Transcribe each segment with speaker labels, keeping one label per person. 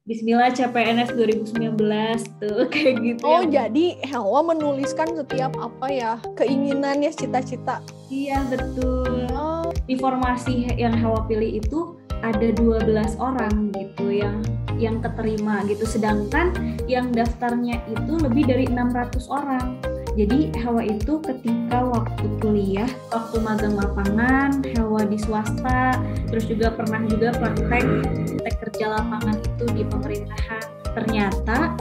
Speaker 1: Bismillah CPNS 2019 tuh kayak gitu.
Speaker 2: Oh, jadi Helwa menuliskan setiap apa ya, keinginannya, cita-cita.
Speaker 1: Iya, betul. Di formasi yang Helwa pilih itu ada 12 orang gitu yang keterima gitu, sedangkan yang daftarnya itu lebih dari 600 orang. Jadi Helwa itu ketika waktu kuliah, waktu magang lapangan, Helwa di swasta, terus juga pernah juga praktek kerja lapangan itu di pemerintahan. Ternyata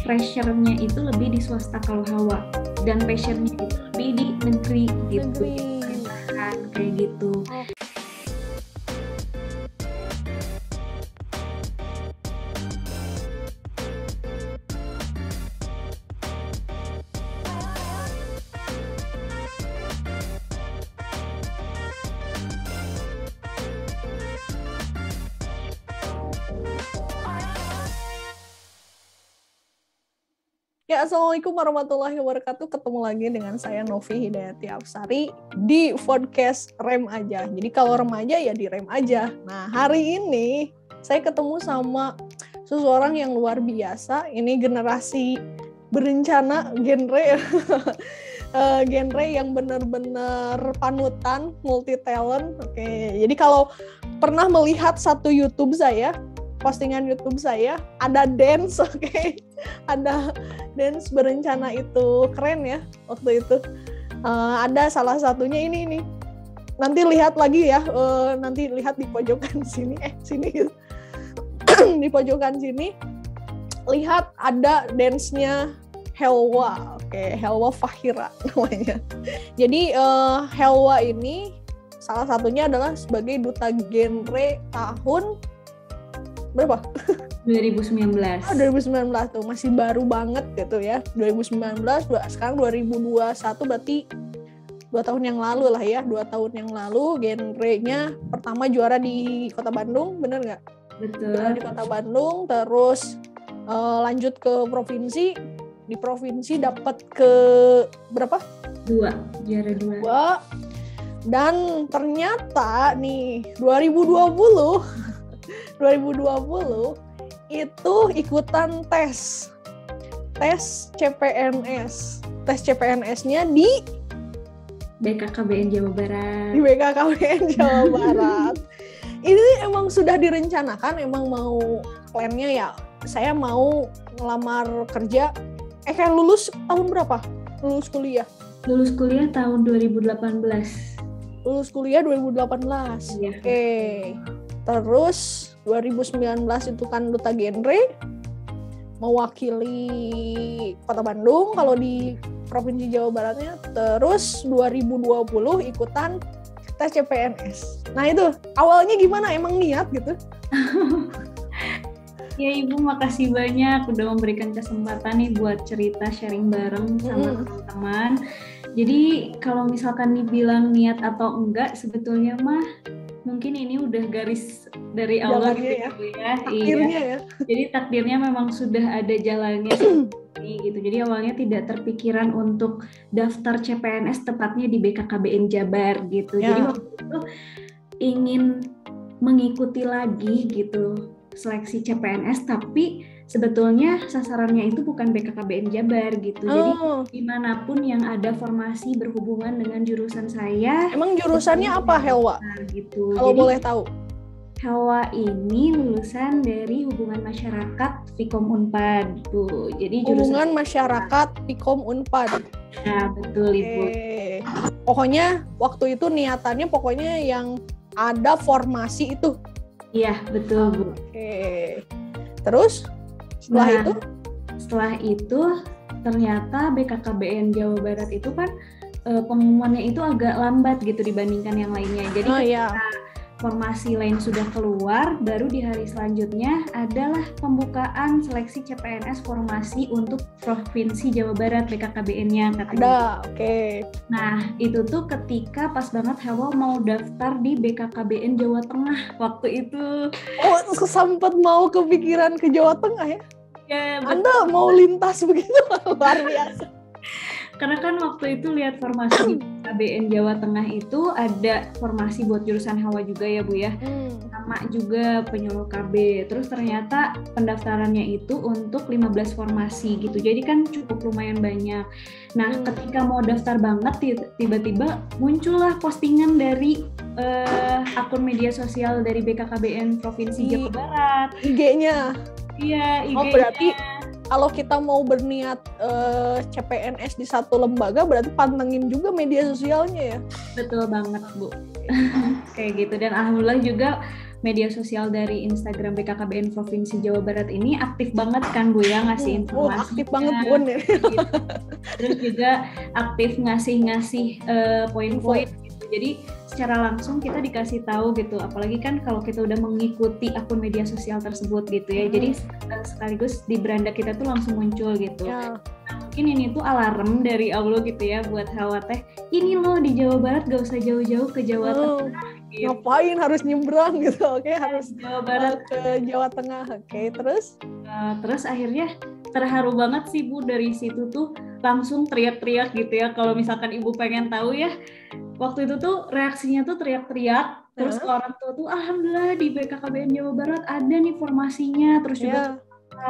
Speaker 1: pressure-nya itu lebih di swasta kalau Helwa, dan passion-nya itu lebih di negeri gitu, di pemerintahan kayak gitu.
Speaker 2: Ya, Assalamualaikum warahmatullahi wabarakatuh. Ketemu lagi dengan saya Novi Hidayati Afsari di podcast Rem Aja. Jadi kalau remaja ya di Rem Aja. Nah, hari ini saya ketemu sama seseorang yang luar biasa. Ini generasi berencana, genre genre yang benar-benar panutan, multi talent. Oke, jadi kalau pernah melihat satu YouTube saya, postingan YouTube saya, ada dance, oke. Ada dance berencana itu keren ya waktu itu. Ada salah satunya ini. Nanti lihat lagi ya, nanti lihat di pojokan sini, sini gitu. Di pojokan sini lihat ada dance-nya Helwa. Oke, Helwa Fahira namanya. Jadi Helwa ini salah satunya adalah sebagai duta genre tahun berapa?
Speaker 1: 2019.
Speaker 2: 2019 tuh, masih baru banget gitu ya. 2019, sekarang 2021 berarti 2 tahun yang lalu lah ya. 2 tahun yang lalu genrenya pertama juara di Kota Bandung, bener nggak?
Speaker 1: Betul.
Speaker 2: Juara di Kota Bandung, terus lanjut ke provinsi. Di provinsi dapat ke berapa? 2,
Speaker 1: juara 2.
Speaker 2: Dan ternyata nih 2020 itu ikutan tes CPNS. Tes CPNS-nya di
Speaker 1: BKKBN Jawa Barat.
Speaker 2: Di BKKBN Jawa Barat. Ini emang sudah direncanakan, emang mau plannya ya. Saya mau ngelamar kerja. Kayak lulus tahun berapa? Lulus kuliah
Speaker 1: tahun 2018.
Speaker 2: Lulus kuliah 2018.
Speaker 1: Iya.
Speaker 2: Oke. Terus 2019 itu kan duta genre, mewakili Kota Bandung kalau di Provinsi Jawa Baratnya. Terus 2020 ikutan tes CPNS. Nah itu awalnya gimana? Emang niat gitu?
Speaker 1: Ya Ibu, makasih banyak udah memberikan kesempatan nih buat cerita sharing bareng sama teman-teman. Jadi kalau misalkan dibilang niat atau enggak, sebetulnya mah mungkin ini udah garis dari Allah gitu ya.
Speaker 2: Takdirnya ya.
Speaker 1: Jadi takdirnya memang sudah ada jalannya seperti ini gitu. Jadi awalnya tidak terpikiran untuk daftar CPNS, tepatnya di BKKBN Jabar gitu.
Speaker 2: Ya.
Speaker 1: Jadi waktu itu ingin mengikuti lagi gitu seleksi CPNS, tapi sebetulnya sasarannya itu bukan BKKBN Jabar gitu. Jadi dimanapun yang ada formasi berhubungan dengan jurusan saya.
Speaker 2: Emang jurusannya apa, Helwa?
Speaker 1: Gitu.
Speaker 2: Kalau
Speaker 1: jadi,
Speaker 2: boleh tahu.
Speaker 1: Helwa ini lulusan dari Hubungan Masyarakat Fikom Unpad tuh. Jadi
Speaker 2: Hubungan Masyarakat Fikom Unpad.
Speaker 1: Nah, betul Ibu.
Speaker 2: Pokoknya waktu itu niatannya pokoknya yang ada formasi itu.
Speaker 1: Iya, betul Bu.
Speaker 2: Terus
Speaker 1: setelah itu ternyata BKKBN Jawa Barat itu kan pengumumannya itu agak lambat gitu dibandingkan yang lainnya. Jadi ketika formasi lain sudah keluar, baru di hari selanjutnya adalah pembukaan seleksi CPNS formasi untuk Provinsi Jawa Barat BKKBN-nya katanya. Nah, itu tuh ketika pas banget Helwa mau daftar di BKKBN Jawa Tengah waktu itu.
Speaker 2: Oh, sempat mau kepikiran ke Jawa Tengah ya?
Speaker 1: Ya,
Speaker 2: Anda mau lintas begitu, luar biasa.
Speaker 1: Karena kan waktu itu lihat formasi di KBN Jawa Tengah itu ada formasi buat jurusan Hawa juga ya Bu ya. Sama juga penyuluh KB. Terus ternyata pendaftarannya itu untuk 15 formasi gitu. Jadi kan cukup lumayan banyak. Nah, ketika mau daftar banget tiba-tiba muncullah postingan dari akun media sosial dari BKKBN Provinsi Jawa Barat.
Speaker 2: IG-nya.
Speaker 1: Iya, IG-nya.
Speaker 2: Oh, berarti kalau kita mau berniat CPNS di satu lembaga, berarti pantengin juga media sosialnya ya?
Speaker 1: Betul banget, Bu. Kayak gitu. Dan alhamdulillah juga media sosial dari Instagram BKKBN Provinsi Jawa Barat ini aktif banget kan Bu ya, ngasih informasi.
Speaker 2: Oh, aktif banget Bun ya.
Speaker 1: Gitu. Terus juga aktif ngasih poin-poin gitu. Jadi secara langsung kita dikasih tahu gitu, apalagi kan kalau kita udah mengikuti akun media sosial tersebut gitu ya. Jadi sekaligus di beranda kita tuh langsung muncul gitu. Nah, mungkin ini tuh alarm dari Allah gitu ya buat Hawa teh. Ini loh di Jawa Barat, gak usah jauh-jauh ke Jawa Tengah. Gitu.
Speaker 2: Ngapain harus nyebrang gitu? Oke, harus
Speaker 1: Jawa Barat
Speaker 2: ke Jawa Tengah. Oke, terus?
Speaker 1: Terus akhirnya terharu banget sih Bu, dari situ tuh langsung teriak-teriak gitu ya. Kalau misalkan Ibu pengen tahu ya, waktu itu tuh reaksinya tuh teriak-teriak. Terus orang tua tuh alhamdulillah di BKKBN Jawa Barat ada nih formasinya. Terus juga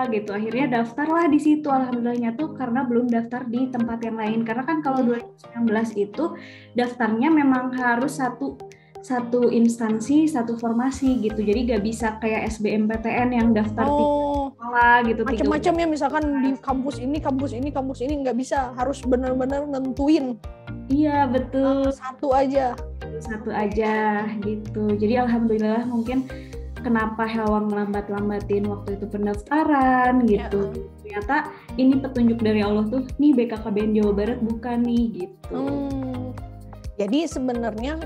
Speaker 1: gitu. Akhirnya daftarlah di situ. Alhamdulillahnya tuh karena belum daftar di tempat yang lain. Karena kan kalau 2019 itu daftarnya memang harus satu instansi, satu formasi gitu. Jadi gak bisa kayak SBMPTN yang daftar sekolah gitu.
Speaker 2: Macam-macam ya, misalkan di kampus ini nggak bisa. Harus benar-benar nentuin.
Speaker 1: Iya, betul.
Speaker 2: Satu aja
Speaker 1: gitu. Jadi alhamdulillah mungkin kenapa Hawa melambat-lambatin waktu itu pendaftaran gitu. Ternyata ini petunjuk dari Allah tuh, nih BKKBN Jawa Barat bukan nih gitu.
Speaker 2: Jadi sebenarnya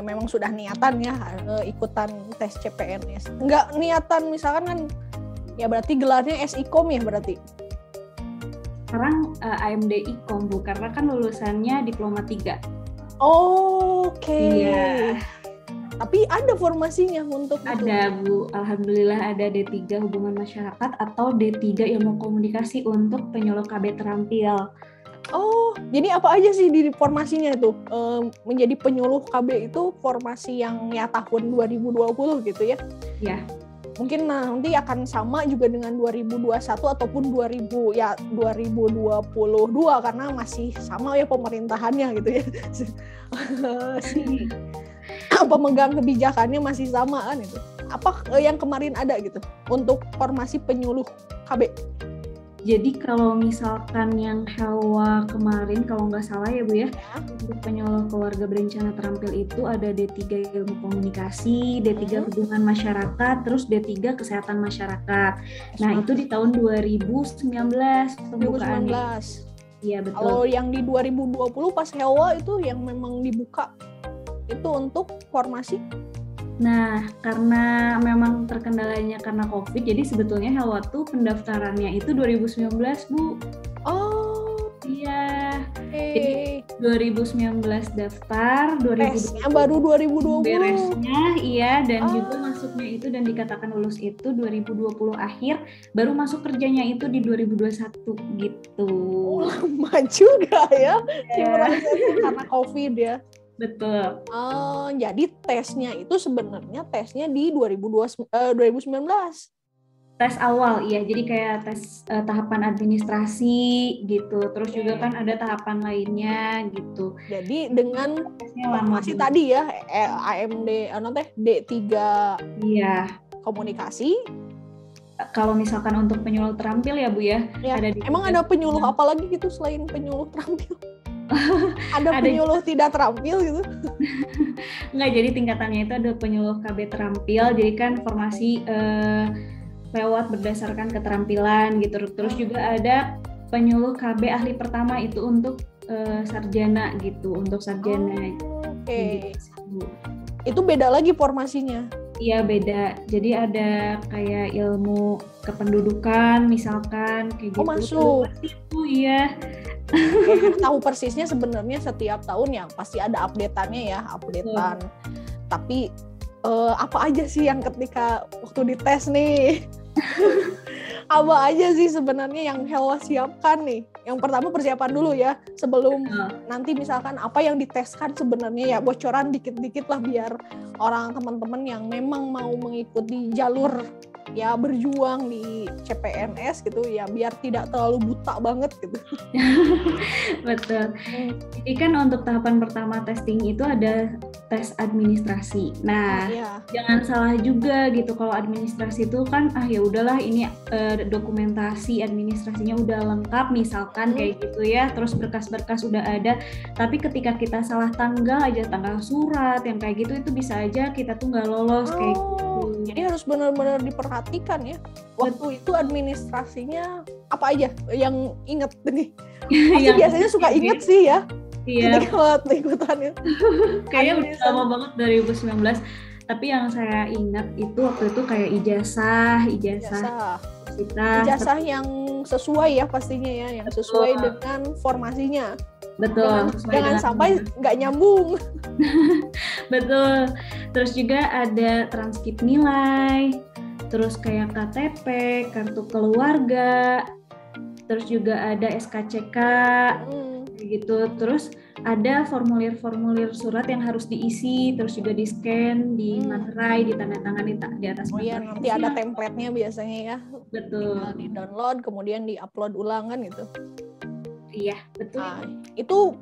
Speaker 2: memang sudah niatan ya ikutan tes CPNS. Enggak niatan misalkan kan ya berarti gelarnya SIKOM ya berarti.
Speaker 1: Sekarang AMD IKOM Bu, karena kan lulusannya diploma 3.
Speaker 2: Oke.
Speaker 1: Iya.
Speaker 2: Tapi ada formasinya untuk
Speaker 1: ada itu. Bu, alhamdulillah ada D3 Hubungan Masyarakat atau D3 Ilmu Komunikasi untuk penyuluh KB terampil.
Speaker 2: Oh, jadi apa aja sih di formasinya itu? Menjadi penyuluh KB itu formasi yang ya tahun 2020 gitu ya?
Speaker 1: Iya.
Speaker 2: Mungkin nanti akan sama juga dengan 2021 ataupun 2022 karena masih sama ya pemerintahannya gitu ya. Pemegang kebijakannya masih sama kan itu. Apa yang kemarin ada gitu untuk formasi penyuluh KB?
Speaker 1: Jadi kalau misalkan yang Hawa kemarin, kalau nggak salah ya Bu ya, untuk penyuluh keluarga berencana terampil itu ada D3 Ilmu Komunikasi, D3 Hubungan Masyarakat, terus D3 Kesehatan Masyarakat. Nah itu di tahun 2019 pembukaannya. Iya betul.
Speaker 2: Kalau yang di 2020 pas Hawa itu yang memang dibuka itu untuk formasi?
Speaker 1: Nah, karena memang terkendalanya karena COVID, jadi sebetulnya Hawa tuh pendaftarannya itu 2019, Bu.
Speaker 2: Oh,
Speaker 1: iya. Jadi 2019 daftar,
Speaker 2: 2020 baru 2020.
Speaker 1: Beresnya, iya, dan juga masuknya itu dan dikatakan lulus itu 2020 akhir, baru masuk kerjanya itu di 2021 gitu.
Speaker 2: Lama juga ya, karena COVID ya.
Speaker 1: Betul.
Speaker 2: Jadi tesnya itu sebenarnya tesnya di 2019.
Speaker 1: Tes awal, iya. Jadi kayak tes tahapan administrasi gitu. Terus juga kan ada tahapan lainnya gitu.
Speaker 2: Jadi dengan formasi tadi ya, AMD, D3
Speaker 1: iya.
Speaker 2: Komunikasi.
Speaker 1: Kalau misalkan untuk penyuluh terampil ya Bu ya.
Speaker 2: Ada emang ada penyuluh apa lagi gitu selain penyuluh terampil? Ada penyuluh tidak terampil gitu?
Speaker 1: Enggak, jadi tingkatannya itu ada penyuluh KB terampil, jadi kan formasi lewat berdasarkan keterampilan gitu. Terus juga ada penyuluh KB ahli pertama itu untuk sarjana gitu, untuk sarjana.
Speaker 2: Oke. Itu beda lagi formasinya?
Speaker 1: Iya beda, jadi ada kayak ilmu kependudukan misalkan kayak gitu.
Speaker 2: Masuk.
Speaker 1: Itu iya.
Speaker 2: Tahu persisnya sebenarnya setiap tahun ya pasti ada update-annya ya, update-an. Tapi apa aja sih yang ketika waktu dites nih Apa aja sih sebenarnya yang Helwa siapkan nih? Yang pertama persiapan dulu ya, sebelum nanti misalkan apa yang diteskan sebenarnya ya, bocoran dikit-dikit lah biar orang teman-teman yang memang mau mengikuti jalur ya berjuang di CPNS gitu ya, biar tidak terlalu buta banget gitu.
Speaker 1: Betul. Jadi kan untuk tahapan pertama testing itu ada tes administrasi. Nah, jangan salah juga gitu kalau administrasi itu kan ya udahlah ini dokumentasi administrasinya udah lengkap misalkan kayak gitu ya, terus berkas-berkas udah ada, tapi ketika kita salah tanggal aja, tanggal surat yang kayak gitu itu bisa aja kita tuh nggak lolos kayak gitu.
Speaker 2: Jadi harus benar-benar diperhatikan ya. Waktu itu administrasinya apa aja yang inget nih? Pasti biasanya suka inget sih ya.
Speaker 1: Iya.
Speaker 2: Kalau ikutannya.
Speaker 1: Kayaknya udah lama banget 2019. Tapi yang saya ingat itu waktu itu kayak ijazah. Ijazah yang sesuai ya pastinya ya, yang sesuai dengan formasinya. Betul.
Speaker 2: Jangan sampai nggak nyambung.
Speaker 1: Betul. Terus juga ada transkrip nilai, terus kayak KTP, kartu keluarga, terus juga ada SKCK, gitu. Terus ada formulir-formulir surat yang harus diisi, terus juga di-scan, dimaterai, ditandatangani di atas materai.
Speaker 2: Iya, nanti ada template-nya biasanya ya.
Speaker 1: Betul.
Speaker 2: Di-download, kemudian di-upload ulang kan gitu.
Speaker 1: Iya, betul.
Speaker 2: Nah, itu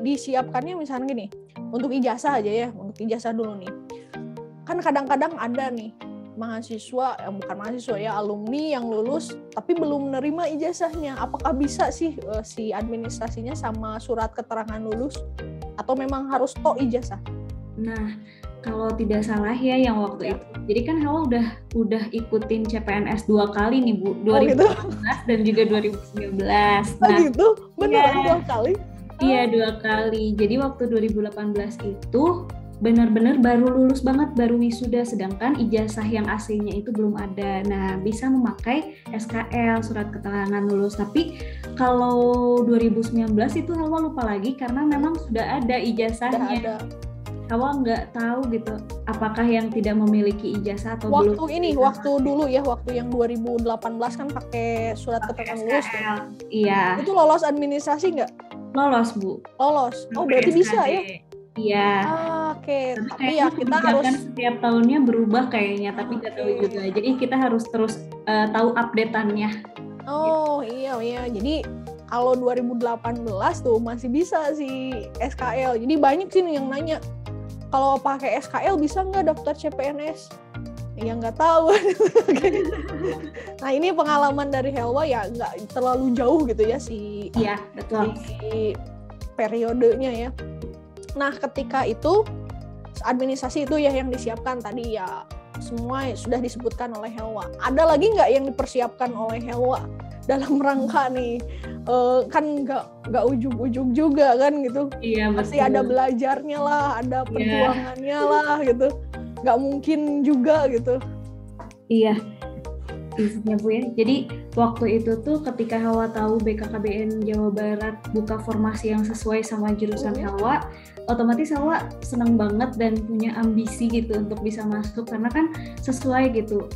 Speaker 2: disiapkannya misalnya gini, untuk ijazah aja ya, untuk ijazah dulu nih. Kan kadang-kadang ada nih mahasiswa, bukan mahasiswa ya, alumni yang lulus tapi belum menerima ijazahnya. Apakah bisa sih si administrasinya sama surat keterangan lulus, atau memang harus ijazah?
Speaker 1: Nah, kalau tidak salah ya yang waktu itu. Jadi kan Helwa udah ikutin CPNS 2 kali nih Bu, 2018 dan juga 2019.
Speaker 2: Nah, gitu? Beneran 2 kali?
Speaker 1: Iya, 2 kali. Jadi waktu 2018 itu benar-benar baru lulus banget, baru wisuda, sedangkan ijazah yang aslinya itu belum ada. Nah, bisa memakai SKL, surat keterangan lulus. Tapi kalau 2019 itu Helwa lupa lagi karena memang sudah ada ijazahnya. Helwa nggak tahu gitu apakah yang tidak memiliki ijazah atau
Speaker 2: waktu
Speaker 1: belum.
Speaker 2: Waktu dulu ya, waktu yang 2018 kan pakai surat keterangan lulus.
Speaker 1: Iya.
Speaker 2: Itu lolos administrasi nggak?
Speaker 1: Lolos, Bu.
Speaker 2: Lolos. Oh, berarti
Speaker 1: SKD.
Speaker 2: Bisa ya?
Speaker 1: Iya.
Speaker 2: Oke. Tapi ya kita harus
Speaker 1: setiap tahunnya berubah kayaknya, tapi nggak tahu juga. Jadi kita harus terus tahu update-annya.
Speaker 2: Oh, gitu. Iya. Jadi kalau 2018 tuh masih bisa sih SKL. Jadi banyak sih yang nanya, kalau pakai SKL bisa nggak daftar CPNS? Ya nggak tahu. Nah, ini pengalaman dari Helwa ya, nggak terlalu jauh gitu ya
Speaker 1: Iya, betul.
Speaker 2: Si periodenya ya. Nah, ketika itu administrasi itu ya yang disiapkan tadi ya, semua sudah disebutkan oleh Helwa. Ada lagi nggak yang dipersiapkan oleh Helwa dalam rangka nih? Kan nggak ujug-ujug juga kan gitu.
Speaker 1: Iya, betul.
Speaker 2: Pasti ada belajarnya lah, ada perjuangannya lah gitu. Nggak mungkin juga gitu.
Speaker 1: Iya. Isinya Bu ya. Jadi waktu itu tuh ketika Helwa tahu BKKBN Jawa Barat buka formasi yang sesuai sama jurusan Helwa, otomatis Helwa senang banget dan punya ambisi gitu untuk bisa masuk karena kan sesuai gitu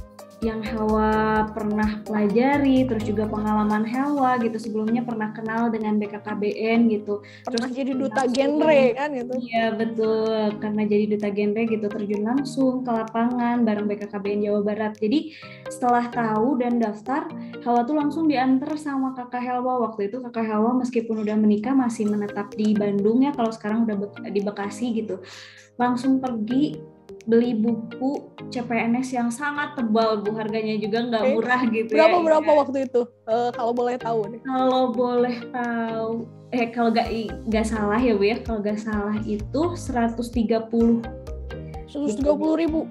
Speaker 1: yang Helwa pernah pelajari, terus juga pengalaman Helwa gitu, sebelumnya pernah kenal dengan BKKBN gitu.
Speaker 2: Pernah terus jadi duta genre kan gitu.
Speaker 1: Iya betul, karena jadi duta genre gitu, terjun langsung ke lapangan bareng BKKBN Jawa Barat. Jadi setelah tahu dan daftar, Helwa tuh langsung diantar sama kakak Helwa. Waktu itu kakak Helwa meskipun udah menikah masih menetap di Bandung ya, kalau sekarang udah di Bekasi gitu. Langsung pergi beli buku CPNS yang sangat tebal Bu, harganya juga nggak murah gitu.
Speaker 2: Berapa waktu itu kalau boleh tahu nih?
Speaker 1: Kalau boleh tahu, kalau nggak salah ya Bu ya, kalau nggak salah itu 130.000.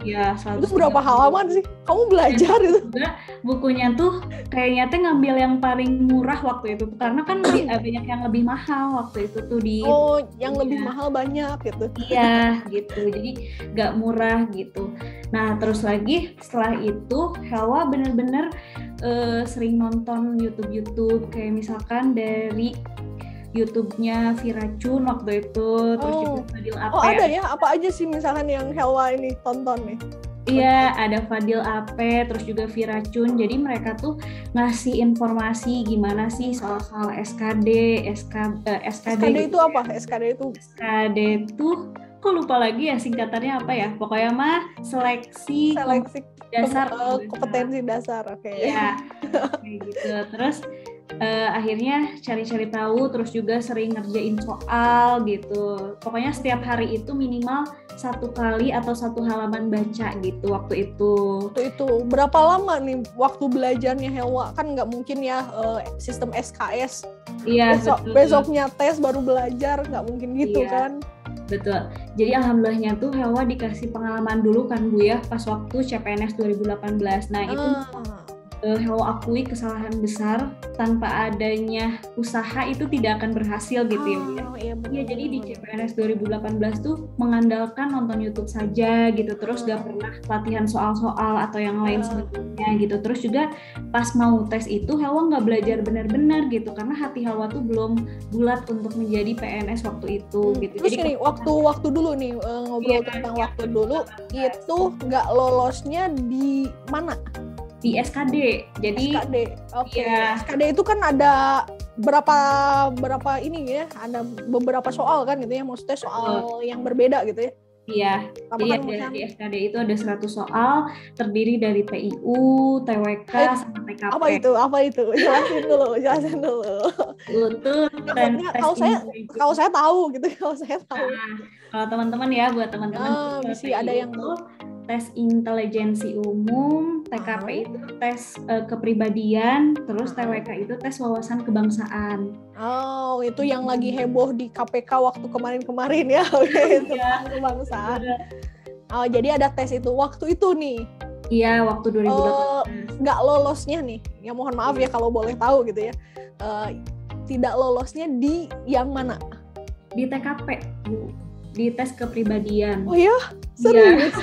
Speaker 1: Ya, 130.000.
Speaker 2: Itu berapa halaman sih? Kamu belajar itu?
Speaker 1: Juga bukunya tuh kayaknya teh ngambil yang paling murah waktu itu karena kan banyak yang lebih mahal waktu itu tuh di.
Speaker 2: Oh, yang lebih mahal banyak gitu.
Speaker 1: Iya, gitu. Jadi nggak murah gitu. Nah, terus lagi setelah itu Helwa bener-bener sering nonton YouTube kayak misalkan dari YouTube-nya Viracun waktu itu, terus juga Fadil Ape.
Speaker 2: Oh, ada ya? Apa aja sih misalkan yang Helwa ini tonton nih?
Speaker 1: Iya, ada Fadil Ape, terus juga Viracun. Jadi mereka tuh ngasih informasi gimana sih soal SKD,
Speaker 2: SKD itu apa? SKD
Speaker 1: itu kok lupa lagi ya singkatannya apa ya? Pokoknya mah seleksi dasar
Speaker 2: kompetensi dasar. Oke.
Speaker 1: Iya. Kayak gitu. Terus akhirnya cari-cari tahu, terus juga sering ngerjain soal gitu. Pokoknya setiap hari itu minimal 1 kali atau 1 halaman baca gitu waktu itu.
Speaker 2: Berapa lama nih waktu belajarnya Helwa? Kan nggak mungkin ya sistem SKS.
Speaker 1: Iya,
Speaker 2: besoknya tes baru belajar, nggak mungkin gitu kan?
Speaker 1: Betul. Jadi alhamdulillahnya tuh Helwa dikasih pengalaman dulu kan Bu ya pas waktu CPNS 2018. Nah itu Helwa akui kesalahan besar, tanpa adanya usaha itu tidak akan berhasil gitu ya Bu ya. Iya, jadi di CPNS 2018 tuh mengandalkan nonton YouTube saja gitu, terus gak pernah latihan soal-soal atau yang lain sebagainya gitu. Terus juga pas mau tes itu Helwa nggak belajar benar-benar gitu karena hati Helwa tuh belum bulat untuk menjadi PNS waktu itu gitu.
Speaker 2: Terus jadi waktu dulu nih ngobrol tentang waktu dulu itu nggak lolosnya di mana?
Speaker 1: Di SKD. Jadi
Speaker 2: SKD. Oke. SKD itu kan ada berapa ini ya? Ada beberapa soal kan gitu ya, maksudnya soal yang berbeda gitu ya.
Speaker 1: Iya. Jadi di SKD itu ada 100 soal terdiri dari PIU, TWK, sama TKP.
Speaker 2: Apa itu? Jelasin dulu.
Speaker 1: Itu
Speaker 2: kalau saya tahu gitu, kalau saya tahu.
Speaker 1: Nah, kalau teman-teman ya, buat teman-teman
Speaker 2: mesti ada yang
Speaker 1: tes intelijensi umum, TKP itu tes kepribadian, terus TWK itu tes wawasan kebangsaan.
Speaker 2: Oh, itu yang lagi heboh di KPK waktu kemarin-kemarin ya, tentang kebangsaan. Oh, jadi ada tes itu waktu itu nih.
Speaker 1: Iya, waktu 2018.
Speaker 2: Nggak lolosnya nih, ya mohon maaf ya kalau boleh tahu gitu ya. Tidak lolosnya di yang mana?
Speaker 1: Di TKP, Bu. Di tes kepribadian.
Speaker 2: Oh ya? Serius?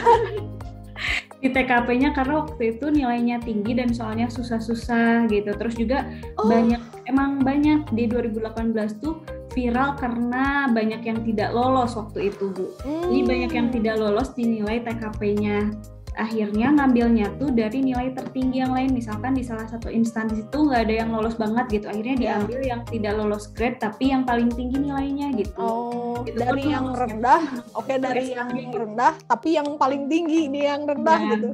Speaker 1: Di TKP-nya karena waktu itu nilainya tinggi dan soalnya susah-susah gitu. Terus juga banyak di 2018 tuh viral karena banyak yang tidak lolos waktu itu, Bu. Jadi banyak yang tidak lolos dinilai TKP-nya. Akhirnya ngambilnya tuh dari nilai tertinggi yang lain. Misalkan di salah satu instansi itu nggak ada yang lolos banget gitu. Akhirnya diambil yang tidak lolos grade tapi yang paling tinggi nilainya gitu.
Speaker 2: Oh, gitu. Dari yang rendah, dari yang rendah tapi yang paling tinggi di yang rendah gitu.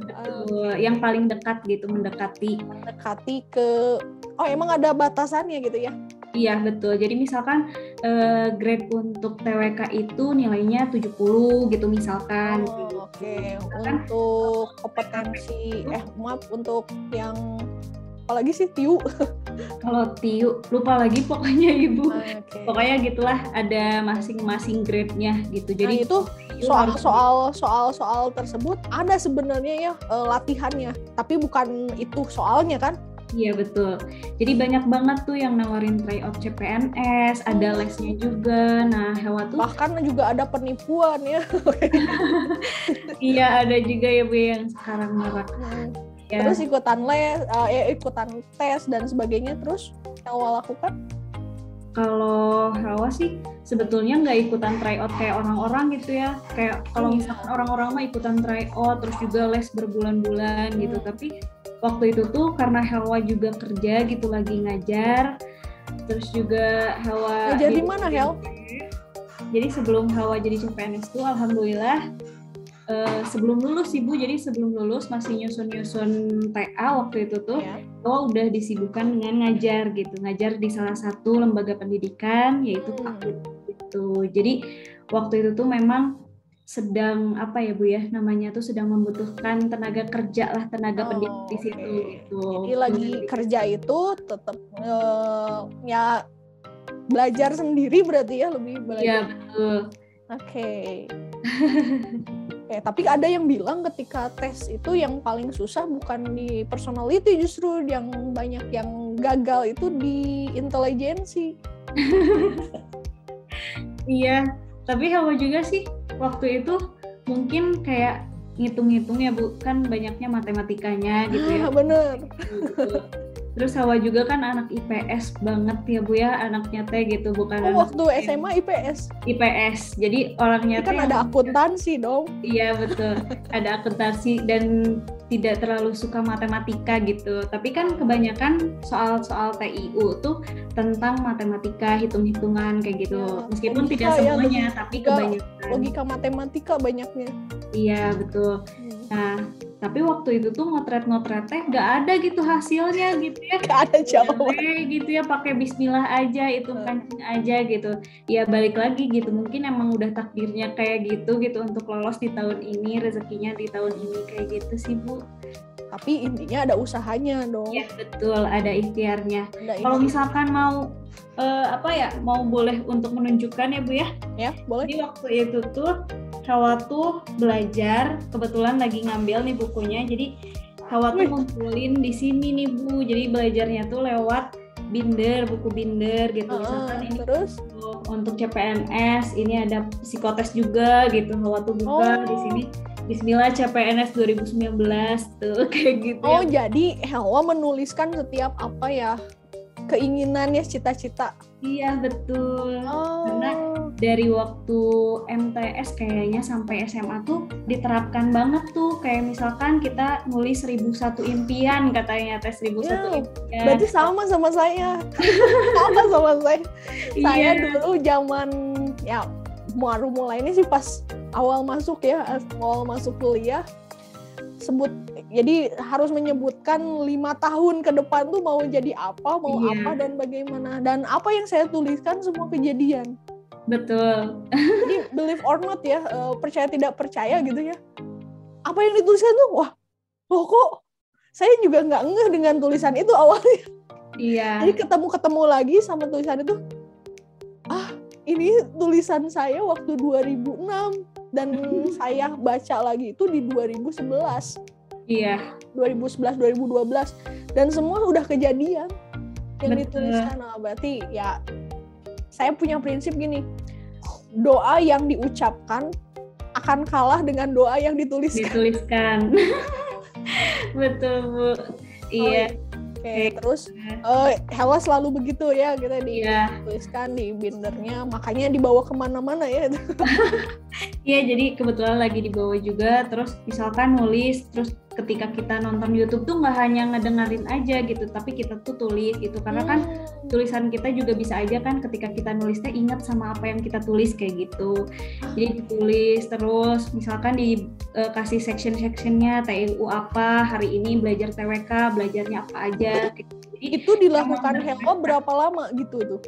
Speaker 1: Yang paling dekat gitu, mendekati
Speaker 2: ke emang ada batasannya gitu ya?
Speaker 1: Iya, betul. Jadi misalkan grade untuk TWK itu nilainya 70 gitu misalkan.
Speaker 2: Oke. Untuk kompetensi untuk yang apalagi sih TIU.
Speaker 1: Kalau TIU lupa lagi pokoknya Ibu. Pokoknya gitulah, ada masing-masing grade-nya gitu. Jadi
Speaker 2: itu soal tersebut ada sebenarnya ya latihannya, tapi bukan itu soalnya kan?
Speaker 1: Iya betul. Jadi banyak banget tuh yang nawarin tryout CPNS, ada lesnya juga. Nah, Helwa tuh
Speaker 2: bahkan juga ada penipuan ya.
Speaker 1: Iya, ada juga ya Bu yang sekarang marak. Ya.
Speaker 2: Terus ikutan tes dan sebagainya, terus Helwa lakukan?
Speaker 1: Kalau Helwa sih sebetulnya nggak ikutan tryout kayak orang-orang gitu ya. Kayak kalau misalkan orang-orang mah ikutan tryout terus juga les berbulan-bulan gitu. Tapi waktu itu tuh karena Helwa juga kerja gitu, lagi ngajar. Terus juga Helwa
Speaker 2: ngajar di mana, Hel?
Speaker 1: Jadi sebelum Helwa jadi CPNS tuh alhamdulillah sebelum lulus Ibu, jadi sebelum lulus masih nyusun TA waktu itu tuh Helwa udah disibukkan dengan ngajar gitu, ngajar di salah satu lembaga pendidikan yaitu PAUD gitu. Jadi waktu itu tuh memang sedang Bu ya, namanya tuh sedang membutuhkan tenaga kerja lah, tenaga pendidik di situ gitu.
Speaker 2: Jadi lagi kerja itu tetap ya belajar sendiri berarti ya, lebih belajar.
Speaker 1: Iya betul.
Speaker 2: Oke. Tapi ada yang bilang ketika tes itu yang paling susah bukan di personality, justru yang banyak yang gagal itu di intelijensi.
Speaker 1: Iya, tapi Helwa juga sih waktu itu mungkin kayak ngitung-ngitung ya Bu, kan banyaknya matematikanya gitu ya.
Speaker 2: Bener.
Speaker 1: Terus Hawa juga kan anak IPS banget ya Bu ya, anaknya teh gitu, bukan anak
Speaker 2: waktu SMA IPS.
Speaker 1: IPS. Jadi orangnya
Speaker 2: Ini kan
Speaker 1: teh
Speaker 2: ada akuntansi dong.
Speaker 1: iya betul, ada akuntansi dan tidak terlalu suka matematika gitu. Tapi kan kebanyakan soal-soal TIU tuh tentang matematika, hitung-hitungan kayak gitu.
Speaker 2: Ya,
Speaker 1: Meskipun
Speaker 2: logika
Speaker 1: tidak
Speaker 2: ya,
Speaker 1: semuanya, tapi kebanyakan.
Speaker 2: Logika matematika banyaknya.
Speaker 1: Iya betul. Nah, tapi waktu itu tuh ngotret-ngotret teh nggak ada gitu hasilnya gitu ya.
Speaker 2: Nggak ada jawaban.
Speaker 1: Gitu ya, pakai bismillah aja, hitung kancing aja gitu. Ya balik lagi gitu, mungkin emang udah takdirnya kayak gitu untuk lolos di tahun ini, rezekinya di tahun ini kayak gitu sih Bu.
Speaker 2: Tapi intinya ada usahanya dong.
Speaker 1: Iya betul, ada ikhtiarnya. Kalau misalkan mau mau boleh untuk menunjukkan ya Bu ya.
Speaker 2: Ya, boleh.
Speaker 1: Jadi waktu itu tuh Hawa tuh belajar, kebetulan lagi ngambil nih bukunya. Jadi Hawa tuh ngumpulin di sini nih Bu. Jadi belajarnya tuh lewat binder, buku binder gitu. Misalkan ini
Speaker 2: terus
Speaker 1: untuk CPNS, ini ada psikotes juga gitu. Hawa tuh buka di sini. Bismillah CPNS 2019 tuh kayak gitu.
Speaker 2: Oh, ya. Jadi Hawa menuliskan setiap apa ya? Keinginannya, cita-cita.
Speaker 1: Iya betul. Karena dari waktu MTS kayaknya sampai SMA tuh diterapkan banget tuh, kayak misalkan kita nulis 1001 impian katanya, tes 1001 impian.
Speaker 2: Berarti sama saya. sama saya. Saya dulu zaman ya baru mulai ini sih pas awal masuk kuliah, jadi harus menyebutkan 5 tahun ke depan tuh mau jadi apa, apa dan bagaimana, dan apa yang saya tuliskan semua kejadian.
Speaker 1: Betul.
Speaker 2: Jadi believe or not ya, percaya tidak percaya gitu ya, apa yang dituliskan tuh wah, loh kok saya juga nggak ngeh dengan tulisan itu awalnya.
Speaker 1: Iya.
Speaker 2: Jadi ketemu lagi sama tulisan itu, ini tulisan saya waktu 2006 dan saya baca lagi itu di 2011.
Speaker 1: Iya.
Speaker 2: 2011, 2012 dan semua udah kejadian yang dituliskan. Nah, berarti ya saya punya prinsip gini, doa yang diucapkan akan kalah dengan doa yang dituliskan.
Speaker 1: Betul Bu. Iya.
Speaker 2: Oke, terus Hawa selalu begitu ya, kita dituliskan di bindernya, makanya dibawa kemana-mana ya.
Speaker 1: Iya, jadi kebetulan lagi dibawa juga. Terus misalkan nulis, terus ketika kita nonton YouTube tuh nggak hanya ngedengerin aja gitu, tapi kita tuh tulis gitu, karena kan tulisan kita juga bisa aja kan ketika kita nulisnya ingat sama apa yang kita tulis kayak gitu. Jadi ditulis terus, misalkan dikasih section-sectionnya, TIU apa, hari ini belajar TWK, belajarnya apa aja.
Speaker 2: Jadi, itu dilakukan Hawa berapa lama gitu tuh?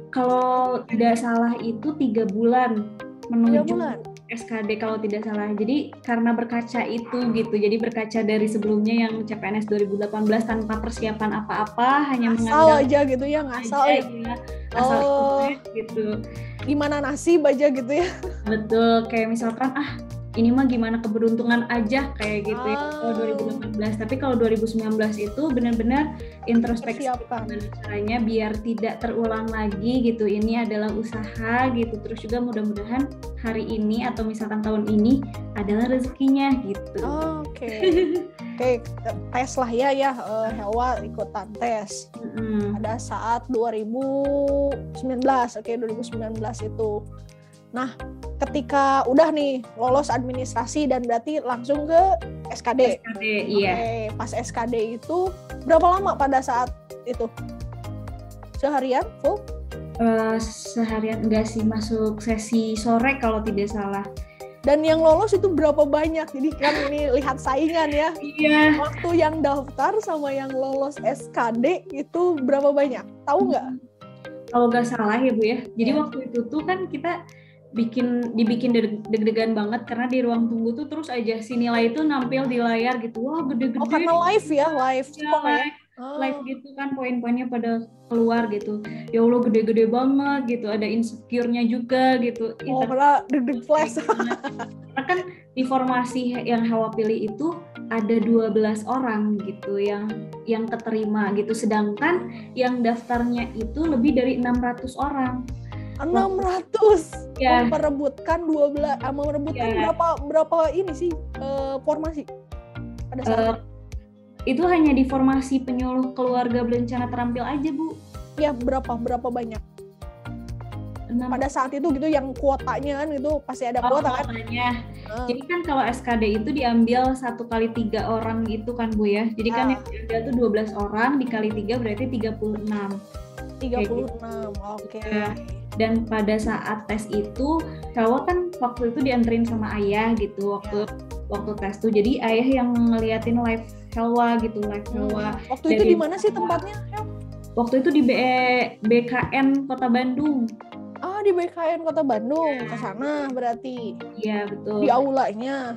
Speaker 1: Kalau tidak salah itu 3 bulan menuju
Speaker 2: 3 bulan.
Speaker 1: SKD kalau tidak salah. Jadi karena berkaca itu gitu. Jadi berkaca dari sebelumnya yang CPNS 2018 tanpa persiapan apa-apa, hanya
Speaker 2: ngasal aja gitu ya, ngasal
Speaker 1: aja, asal gitu.
Speaker 2: Gimana nasib aja gitu ya.
Speaker 1: Betul, kayak misalkan ini mah gimana keberuntungan aja kayak gitu ya kalau 2018. Tapi kalau 2019 itu benar-benar introspeksi gimana caranya biar tidak terulang lagi gitu. Ini adalah usaha gitu. Terus juga mudah-mudahan hari ini atau misalkan tahun ini adalah rezekinya gitu.
Speaker 2: Oke, tes lah ya Hawa ikutan tes. Pada saat 2019, 2019 itu. Nah, ketika udah nih lolos administrasi dan berarti langsung ke SKD.
Speaker 1: Iya.
Speaker 2: Pas SKD itu berapa lama pada saat itu? Seharian full?
Speaker 1: Seharian enggak sih, masuk sesi sore kalau tidak salah.
Speaker 2: Dan yang lolos itu berapa banyak? Jadi kan ini lihat saingan ya.
Speaker 1: Iya.
Speaker 2: Waktu yang daftar sama yang lolos SKD itu berapa banyak? Tahu nggak?
Speaker 1: Kalau nggak salah ya Bu ya. Jadi waktu itu tuh kan kita dibikin deg-degan banget karena di ruang tunggu tuh terus aja si nilai itu nampil di layar gitu. Wah, gede-gede.
Speaker 2: Oh, karena live ya, live.
Speaker 1: Live gitu kan, poin-poinnya pada keluar gitu. Ya Allah, gede-gede banget gitu. Ada insecure-nya juga gitu.
Speaker 2: Karena deg-deg flash.
Speaker 1: Karena kan informasi yang Hawa pilih itu ada 12 orang gitu yang keterima gitu. Sedangkan yang daftarnya itu lebih dari 600 orang.
Speaker 2: 600
Speaker 1: ya.
Speaker 2: Memperebutkan 12, memperebutkan berapa ini sih formasi pada saat
Speaker 1: itu hanya di formasi penyuluh keluarga berencana terampil aja, Bu.
Speaker 2: Ya, berapa banyak?
Speaker 1: 6.
Speaker 2: Pada saat itu gitu yang kuotanya kan itu pasti ada kuota kan?
Speaker 1: Kuotanya. Jadi kan kalau SKD itu diambil 1 kali 3 orang gitu kan, Bu ya. Jadi kan yang diambil tuh 12 orang dikali 3 berarti 36.
Speaker 2: 36, oke.
Speaker 1: Ya. Dan pada saat tes itu, Hawa kan waktu itu dianterin sama ayah gitu waktu tes tuh. Jadi ayah yang ngeliatin live Hawa gitu, live Hawa.
Speaker 2: Waktu itu di mana sih tempatnya?
Speaker 1: Waktu itu di BKN Kota Bandung.
Speaker 2: Di BKN Kota Bandung, ke sana berarti.
Speaker 1: Iya, betul.
Speaker 2: Di aulanya.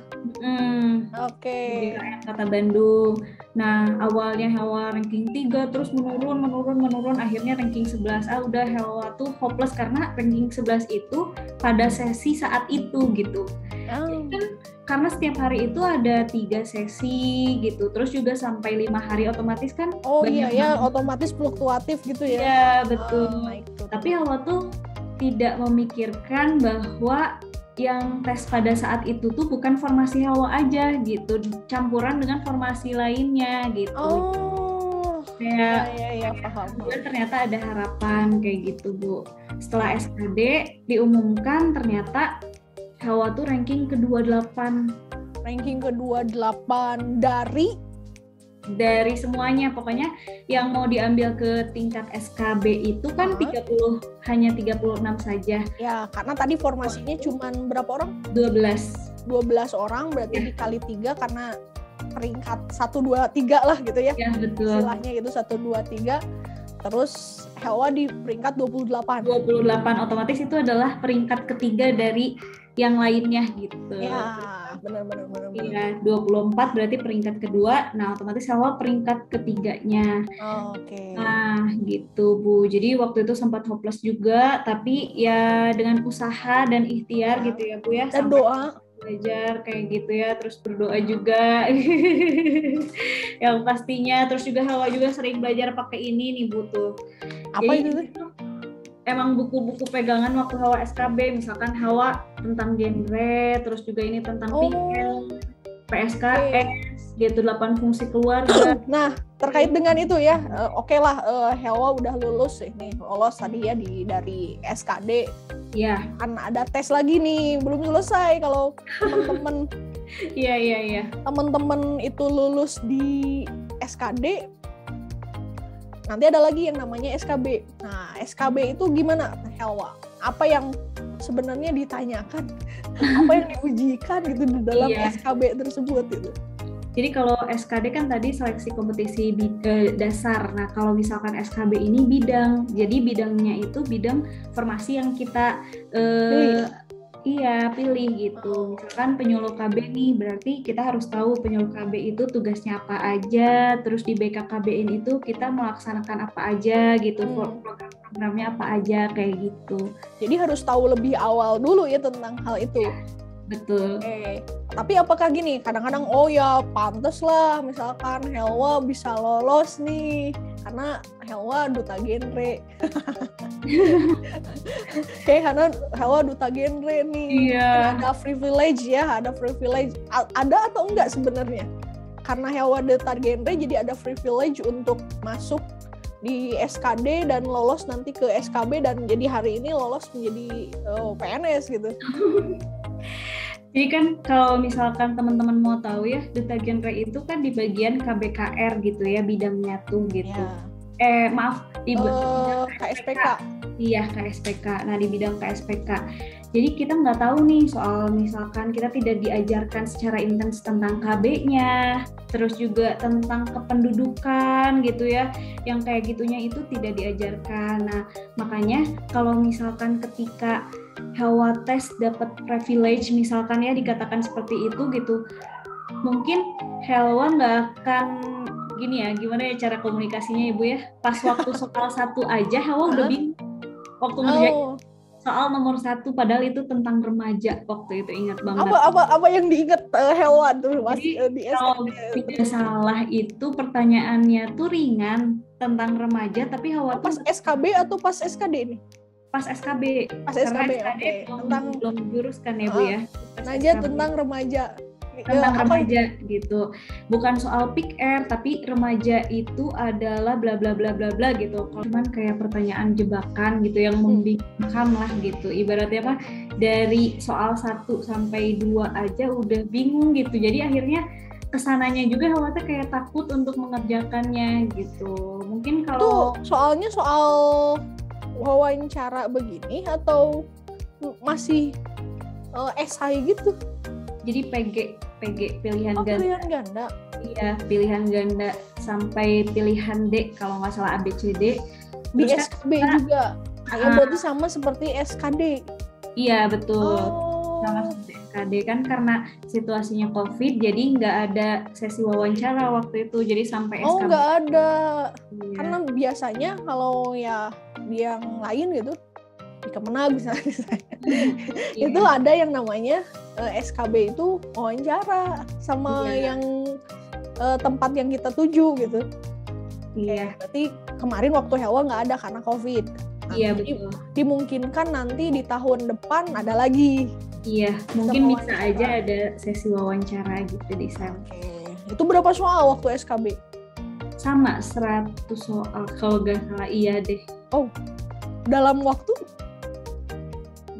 Speaker 2: Oke.
Speaker 1: Di BKN Kota Bandung. Nah, awalnya Hawa ranking 3, terus menurun, akhirnya ranking 11. Udah Hawa tuh hopeless karena ranking 11 itu pada sesi saat itu gitu. Jadi kan karena setiap hari itu ada 3 sesi gitu, terus juga sampai 5 hari otomatis kan.
Speaker 2: Iya, otomatis fluktuatif gitu ya.
Speaker 1: Iya, betul. Tapi Hawa tuh tidak memikirkan bahwa yang tes pada saat itu tuh bukan formasi Hawa aja gitu, campuran dengan formasi lainnya gitu.
Speaker 2: Iya, paham.
Speaker 1: Ternyata ada harapan kayak gitu, Bu. Setelah SKD diumumkan ternyata Hawa tuh ranking ke-28.
Speaker 2: Ranking ke-28 dari
Speaker 1: semuanya, pokoknya yang mau diambil ke tingkat SKB itu kan hanya 36 saja.
Speaker 2: Ya, karena tadi formasinya cuman berapa orang?
Speaker 1: 12
Speaker 2: orang, berarti dikali 3 karena peringkat 1, 2, 3 lah gitu ya.
Speaker 1: Ya, betul.
Speaker 2: Istilahnya gitu 1, 2, 3. Terus Hawa di peringkat 28.
Speaker 1: 28, otomatis itu adalah peringkat ketiga dari yang lainnya gitu.
Speaker 2: Ya, benar.
Speaker 1: Iya, 24 berarti peringkat kedua. Nah, otomatis Hawa peringkat ketiganya.
Speaker 2: Oke.
Speaker 1: Nah, gitu, Bu. Jadi waktu itu sempat hopeless juga, tapi ya dengan usaha dan ikhtiar gitu ya, Bu ya.
Speaker 2: Dan doa.
Speaker 1: Belajar kayak gitu ya, terus berdoa juga. Yang pastinya, terus juga Hawa juga sering belajar pakai ini nih, Bu tuh.
Speaker 2: Apa itu?
Speaker 1: Emang buku-buku pegangan waktu Hawa SKB, misalkan Hawa tentang genre, terus juga ini tentang PL, PSKS, gitu 8 fungsi keluarga.
Speaker 2: Nah, terkait dengan itu ya, oke lah, Hawa udah lolos tadi ya dari SKD.
Speaker 1: Iya.
Speaker 2: Kan ada tes lagi nih, belum selesai kalau teman-teman.
Speaker 1: Iya.
Speaker 2: Teman-teman itu lulus di SKD. Nanti ada lagi yang namanya SKB. Nah, SKB itu gimana, Hawa? Apa yang sebenarnya ditanyakan? Apa yang diujikan gitu di dalam SKB tersebut gitu?
Speaker 1: Jadi kalau SKD kan tadi seleksi kompetisi dasar. Nah, kalau misalkan SKB ini bidang. Jadi bidangnya itu bidang formasi yang kita pilih gitu. Misalkan penyuluh KB nih, berarti kita harus tahu penyuluh KB itu tugasnya apa aja, terus di BKKBN itu kita melaksanakan apa aja gitu, program-programnya apa aja kayak gitu.
Speaker 2: Jadi harus tahu lebih awal dulu ya tentang hal itu.
Speaker 1: Betul.
Speaker 2: Tapi apakah gini, kadang-kadang pantes lah misalkan Hawa bisa lolos nih karena Hawa duta genre. Karena Hawa duta genre nih.
Speaker 1: Iya.
Speaker 2: Ada privilege. Ada atau enggak sebenarnya? Karena Hawa duta genre jadi ada privilege untuk masuk di SKD dan lolos nanti ke SKB dan jadi hari ini lolos menjadi PNS gitu.
Speaker 1: Jadi kan kalau misalkan teman-teman mau tahu ya, duta genre itu kan di bagian KBKR gitu ya, bidangnya tuh gitu. Di bidang
Speaker 2: KSPK.
Speaker 1: Iya, KSPK. Nah, di bidang KSPK. Jadi kita nggak tahu nih soal misalkan kita tidak diajarkan secara intens tentang KB-nya, terus juga tentang kependudukan gitu ya, yang kayak gitunya itu tidak diajarkan. Nah, makanya kalau misalkan ketika Hawa tes dapat privilege misalkan ya dikatakan seperti itu gitu, mungkin Hawa nggak akan gini ya, gimana ya cara komunikasinya Ibu ya, pas waktu soal 1 aja Hawa udah bingung waktu ngerjain soal nomor 1 padahal itu tentang remaja waktu itu, ingat banget.
Speaker 2: Apa yang diingat Hawa tuh Mas?
Speaker 1: Jadi kalau tidak salah itu pertanyaannya tuh ringan tentang remaja, tapi Hawa
Speaker 2: pas SKB atau pas SKD nih?
Speaker 1: Pas SKB.
Speaker 2: Pas SKB,
Speaker 1: belum jurus kan ya Bu ya.
Speaker 2: Remaja tentang remaja.
Speaker 1: tentang remaja gitu. Bukan soal pick air, tapi remaja itu adalah bla bla bla bla bla gitu. Cuman kayak pertanyaan jebakan gitu yang membingungkan lah gitu. Ibaratnya apa? Dari soal 1 sampai 2 aja udah bingung gitu. Jadi akhirnya kesananya juga khawatir kayak takut untuk mengerjakannya gitu. Mungkin kalau
Speaker 2: soalnya soal wawancara begini atau masih esai gitu?
Speaker 1: Jadi PG pilihan ganda.
Speaker 2: Pilihan ganda.
Speaker 1: Iya, pilihan ganda sampai pilihan D kalau nggak salah ABCD.
Speaker 2: Di SKB juga. Berarti sama seperti SKD.
Speaker 1: Iya, betul. Sama seperti SKD kan karena situasinya COVID, jadi nggak ada sesi wawancara waktu itu. Jadi sampai SKB.
Speaker 2: Nggak ada. Iya. Karena biasanya kalau ya yang lain gitu, di Kemenag misalnya itu ada yang namanya SKB itu wawancara sama yang tempat yang kita tuju gitu.
Speaker 1: Iya.
Speaker 2: Berarti kemarin waktu Hewa nggak ada karena COVID.
Speaker 1: Iya, betul.
Speaker 2: Dimungkinkan nanti di tahun depan ada lagi.
Speaker 1: Iya, mungkin bisa aja ada sesi wawancara gitu di sana.
Speaker 2: Itu berapa soal waktu SKB?
Speaker 1: Sama 100 soal kalau nggak salah, iya deh.
Speaker 2: Dalam waktu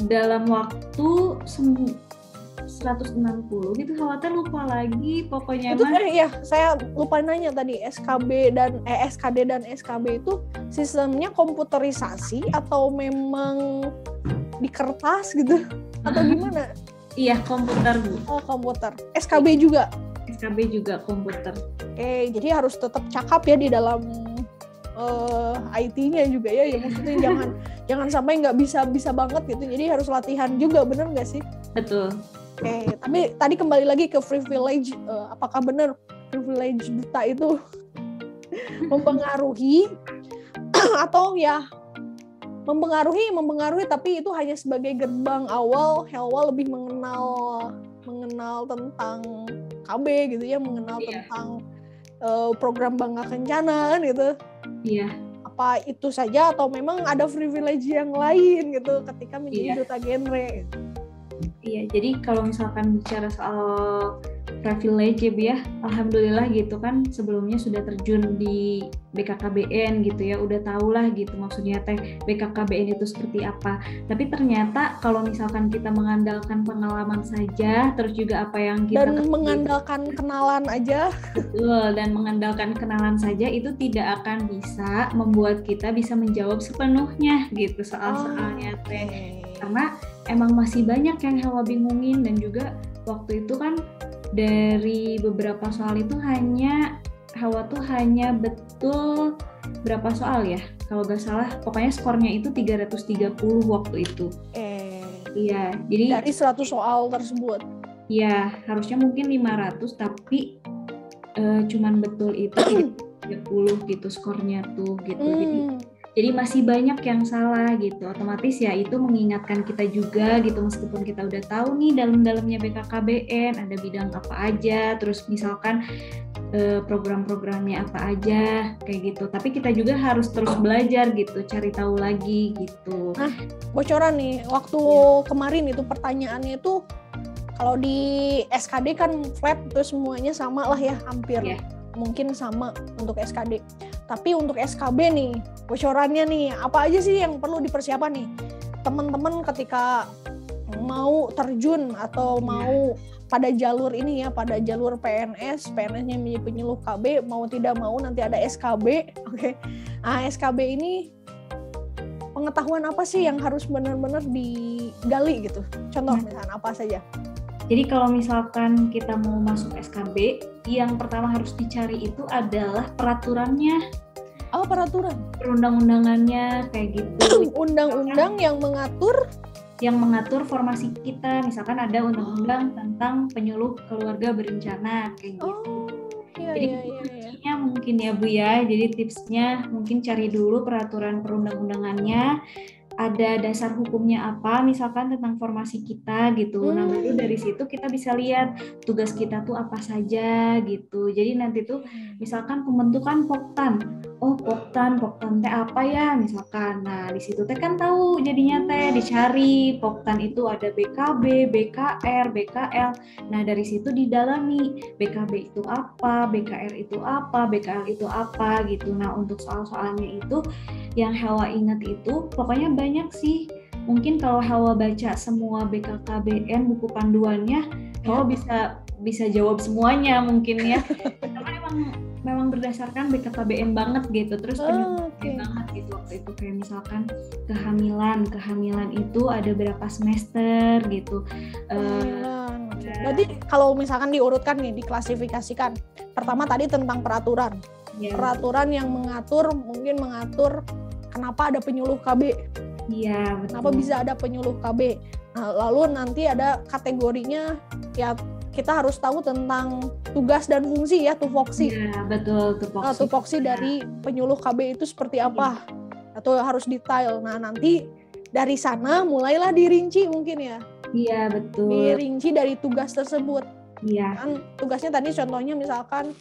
Speaker 1: 160 gitu, khawatir lupa lagi pokoknya.
Speaker 2: Itu saya lupa nanya tadi, SKD dan SKB itu sistemnya komputerisasi atau memang di kertas gitu atau gimana?
Speaker 1: Iya, komputer Bu.
Speaker 2: Komputer. SKB juga
Speaker 1: komputer.
Speaker 2: Jadi harus tetap cakap ya di dalam IT-nya juga ya maksudnya jangan sampai nggak bisa banget gitu, jadi harus latihan juga, bener nggak sih?
Speaker 1: Betul.
Speaker 2: Tapi tadi kembali lagi ke privilege, apakah benar privilege duta itu mempengaruhi atau ya mempengaruhi tapi itu hanya sebagai gerbang awal Helwa lebih mengenal tentang KB gitu ya, mengenal tentang program Bangga Kencana gitu.
Speaker 1: Iya.
Speaker 2: Apa itu saja atau memang ada privilege yang lain gitu ketika menjadi duta genre?
Speaker 1: Iya, jadi kalau misalkan bicara soal privilege ya Bu ya, alhamdulillah gitu kan sebelumnya sudah terjun di BKKBN gitu ya, udah tahu lah gitu maksudnya BKKBN itu seperti apa. Tapi ternyata kalau misalkan kita mengandalkan pengalaman saja, terus juga apa yang kita
Speaker 2: mengandalkan kenalan aja.
Speaker 1: Betul, dan mengandalkan kenalan saja itu tidak akan bisa membuat kita bisa menjawab sepenuhnya gitu soal-soalnya teh. Karena emang masih banyak yang Hewa bingungin, dan juga waktu itu kan dari beberapa soal itu Hewa tuh hanya betul berapa soal ya, kalau gak salah pokoknya skornya itu 330 waktu itu. Iya, jadi
Speaker 2: dari 100 soal tersebut.
Speaker 1: Iya, harusnya mungkin 500 tapi cuman betul itu 30 gitu skornya tuh gitu. Jadi masih banyak yang salah gitu. Otomatis ya itu mengingatkan kita juga gitu, meskipun kita udah tahu nih dalam-dalamnya BKKBN ada bidang apa aja, terus misalkan program-programnya apa aja kayak gitu. Tapi kita juga harus terus belajar gitu, cari tahu lagi gitu.
Speaker 2: Nah, bocoran nih, waktu kemarin itu pertanyaannya itu kalau di SKD kan flat terus semuanya sama lah ya, hampir. Mungkin sama untuk SKD. Tapi untuk SKB nih, bocorannya nih, apa aja sih yang perlu dipersiapkan nih? Teman-teman ketika mau terjun atau mau pada jalur ini ya, pada jalur PNS-nya menjadi penyuluh KB, mau tidak mau nanti ada SKB. Oke. Nah, SKB ini pengetahuan apa sih yang harus benar-benar digali gitu? Contoh misalnya apa saja?
Speaker 1: Jadi kalau misalkan kita mau masuk SKB, yang pertama harus dicari itu adalah peraturannya.
Speaker 2: Peraturan?
Speaker 1: Perundang-undangannya kayak gitu.
Speaker 2: Undang-undang yang mengatur
Speaker 1: formasi kita. Misalkan ada undang-undang tentang penyuluh keluarga berencana kayak gitu. Jadi tipsnya mungkin ya Bu ya. Jadi tipsnya mungkin cari dulu peraturan perundang-undangannya. Ada dasar hukumnya apa, misalkan tentang formasi kita gitu. Nah, baru dari situ kita bisa lihat tugas kita tuh apa saja gitu. Jadi nanti tuh misalkan pembentukan Poktan. Poktan teh apa ya misalkan. Nah, di situ teh kan tahu jadinya teh dicari Poktan itu ada BKB, BKR, BKL. Nah, dari situ didalami BKB itu apa, BKR itu apa, BKL itu apa gitu. Nah, untuk soal-soalnya itu yang Hawa ingat itu pokoknya banyak sih. Mungkin kalau Hawa baca semua BKKBN buku panduannya, Hawa bisa jawab semuanya mungkin ya. Karena memang berdasarkan BKKBN banget gitu. Terus penelitian banget gitu waktu itu, kayak misalkan kehamilan itu ada berapa semester gitu.
Speaker 2: Berarti kalau misalkan diurutkan nih, diklasifikasikan, pertama tadi tentang peraturan yang mengatur kenapa ada penyuluh KB.
Speaker 1: Iya, betul.
Speaker 2: Kenapa bisa ada penyuluh KB. Nah, lalu nanti ada kategorinya, ya kita harus tahu tentang tugas dan fungsi ya, tupoksi.
Speaker 1: Iya, betul, tupoksi.
Speaker 2: Tupoksi dari penyuluh KB itu seperti apa, atau harus detail. Nah, nanti dari sana mulailah dirinci mungkin ya.
Speaker 1: Iya, betul.
Speaker 2: Dirinci dari tugas tersebut.
Speaker 1: Iya.
Speaker 2: Kan tugasnya tadi contohnya misalkan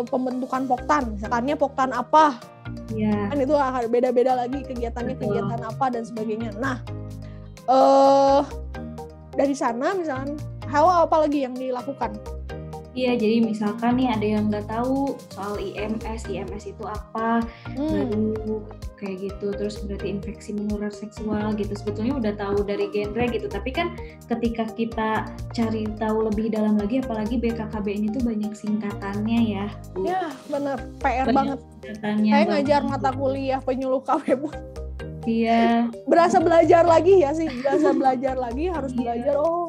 Speaker 2: pembentukan Poktan, misalkannya Poktan apa.
Speaker 1: Iya.
Speaker 2: Kan itu beda-beda lagi kegiatannya, betul. Kegiatan apa dan sebagainya. Nah, dari sana misalkan Hawa apa lagi yang dilakukan?
Speaker 1: Iya, jadi misalkan nih ada yang nggak tahu soal IMS itu apa, baru kayak gitu. Terus berarti infeksi menular seksual gitu. Sebetulnya udah tahu dari genre gitu, tapi kan ketika kita cari tahu lebih dalam lagi, apalagi BKKBN itu banyak singkatannya ya, Bu.
Speaker 2: Ya, benar. PR banget. Saya ngajar mata kuliah penyuluh KB, Bu.
Speaker 1: Iya.
Speaker 2: Berasa belajar lagi ya sih, harus belajar. Oh,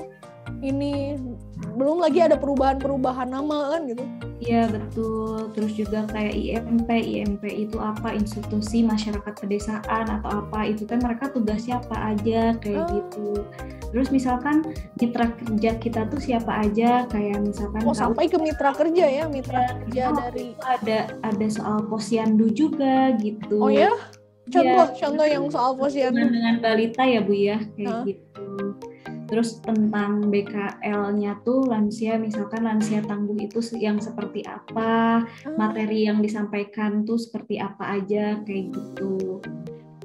Speaker 2: ini belum lagi ada perubahan nama kan gitu.
Speaker 1: Iya, betul. Terus juga kayak IMP itu apa, institusi masyarakat pedesaan atau apa, itu kan mereka tugasnya apa aja kayak gitu. Terus misalkan mitra kerja kita tuh siapa aja, kayak misalkan
Speaker 2: sampai ke mitra kerja ya, mitra kerja dari
Speaker 1: ada soal posyandu juga gitu.
Speaker 2: Oh ya? Contoh yang soal posyandu
Speaker 1: dengan balita ya, Bu ya, kayak gitu. Terus tentang BKL-nya tuh lansia, misalkan lansia tangguh itu yang seperti apa, materi yang disampaikan tuh seperti apa aja, kayak gitu.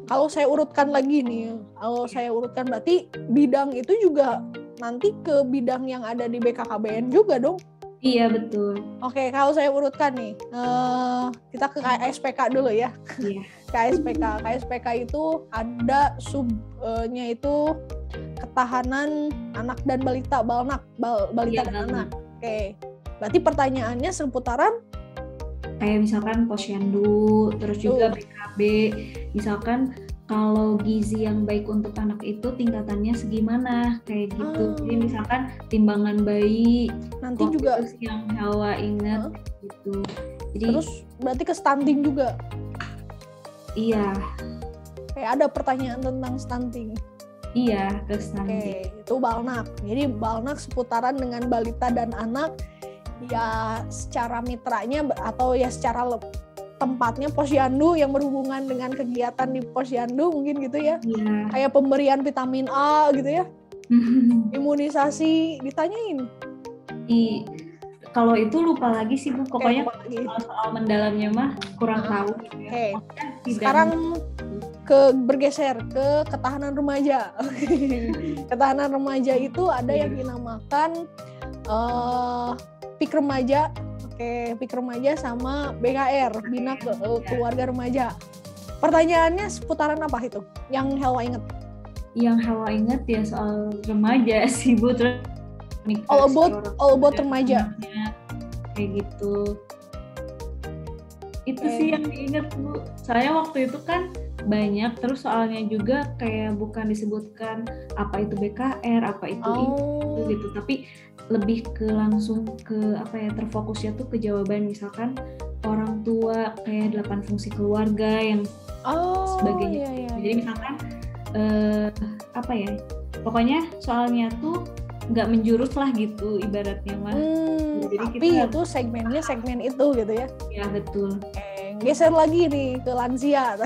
Speaker 2: Kalau saya urutkan lagi nih, berarti bidang itu juga nanti ke bidang yang ada di BKKBN juga dong?
Speaker 1: Iya, betul.
Speaker 2: Oke, kalau saya urutkan nih, kita ke KSPK dulu ya.
Speaker 1: Iya.
Speaker 2: KSPK itu ada subnya itu ketahanan anak dan balita, balita dan anak. Oke, berarti pertanyaannya seputaran
Speaker 1: kayak misalkan posyandu, terus juga BKB, misalkan kalau gizi yang baik untuk anak itu tingkatannya segimana, kayak gitu. Jadi misalkan timbangan bayi,
Speaker 2: nanti juga
Speaker 1: yang Hawa ingat gitu. Jadi
Speaker 2: terus berarti ke stunting juga.
Speaker 1: Iya.
Speaker 2: Kayak ada pertanyaan tentang stunting.
Speaker 1: Iya, ke stunting.
Speaker 2: Oke, itu balnak. Jadi balnak seputaran dengan balita dan anak, ya secara mitranya atau ya secara tempatnya posyandu yang berhubungan dengan kegiatan di posyandu mungkin gitu ya.
Speaker 1: Iya.
Speaker 2: Kayak pemberian vitamin A gitu ya. Imunisasi ditanyain.
Speaker 1: Kalau itu lupa lagi sih, Bu. Pokoknya soal mendalamnya mah kurang tahu.
Speaker 2: Oke. Sekarang bergeser ke ketahanan remaja. Ketahanan remaja itu ada yang dinamakan PIK remaja. Oke, PIK remaja sama BKR, Bina Keluarga Remaja. Pertanyaannya seputaran apa itu? Yang Hawa inget?
Speaker 1: Yang Hawa inget ya soal remaja sih, Bu. Terus
Speaker 2: all about remaja.
Speaker 1: Kayak gitu. Itu sih yang diingat, Bu. Soalnya waktu itu kan banyak, terus soalnya juga kayak bukan disebutkan apa itu BKR, apa itu gitu, tapi lebih ke langsung ke terfokusnya tuh ke jawaban, misalkan orang tua kayak 8 fungsi keluarga yang sebagainya. Jadi misalkan pokoknya soalnya tuh nggak menjurus lah gitu ibaratnya mah.
Speaker 2: Jadi tapi itu segmennya segmen itu gitu ya.
Speaker 1: Ya, betul.
Speaker 2: Geser lagi nih ke lansia.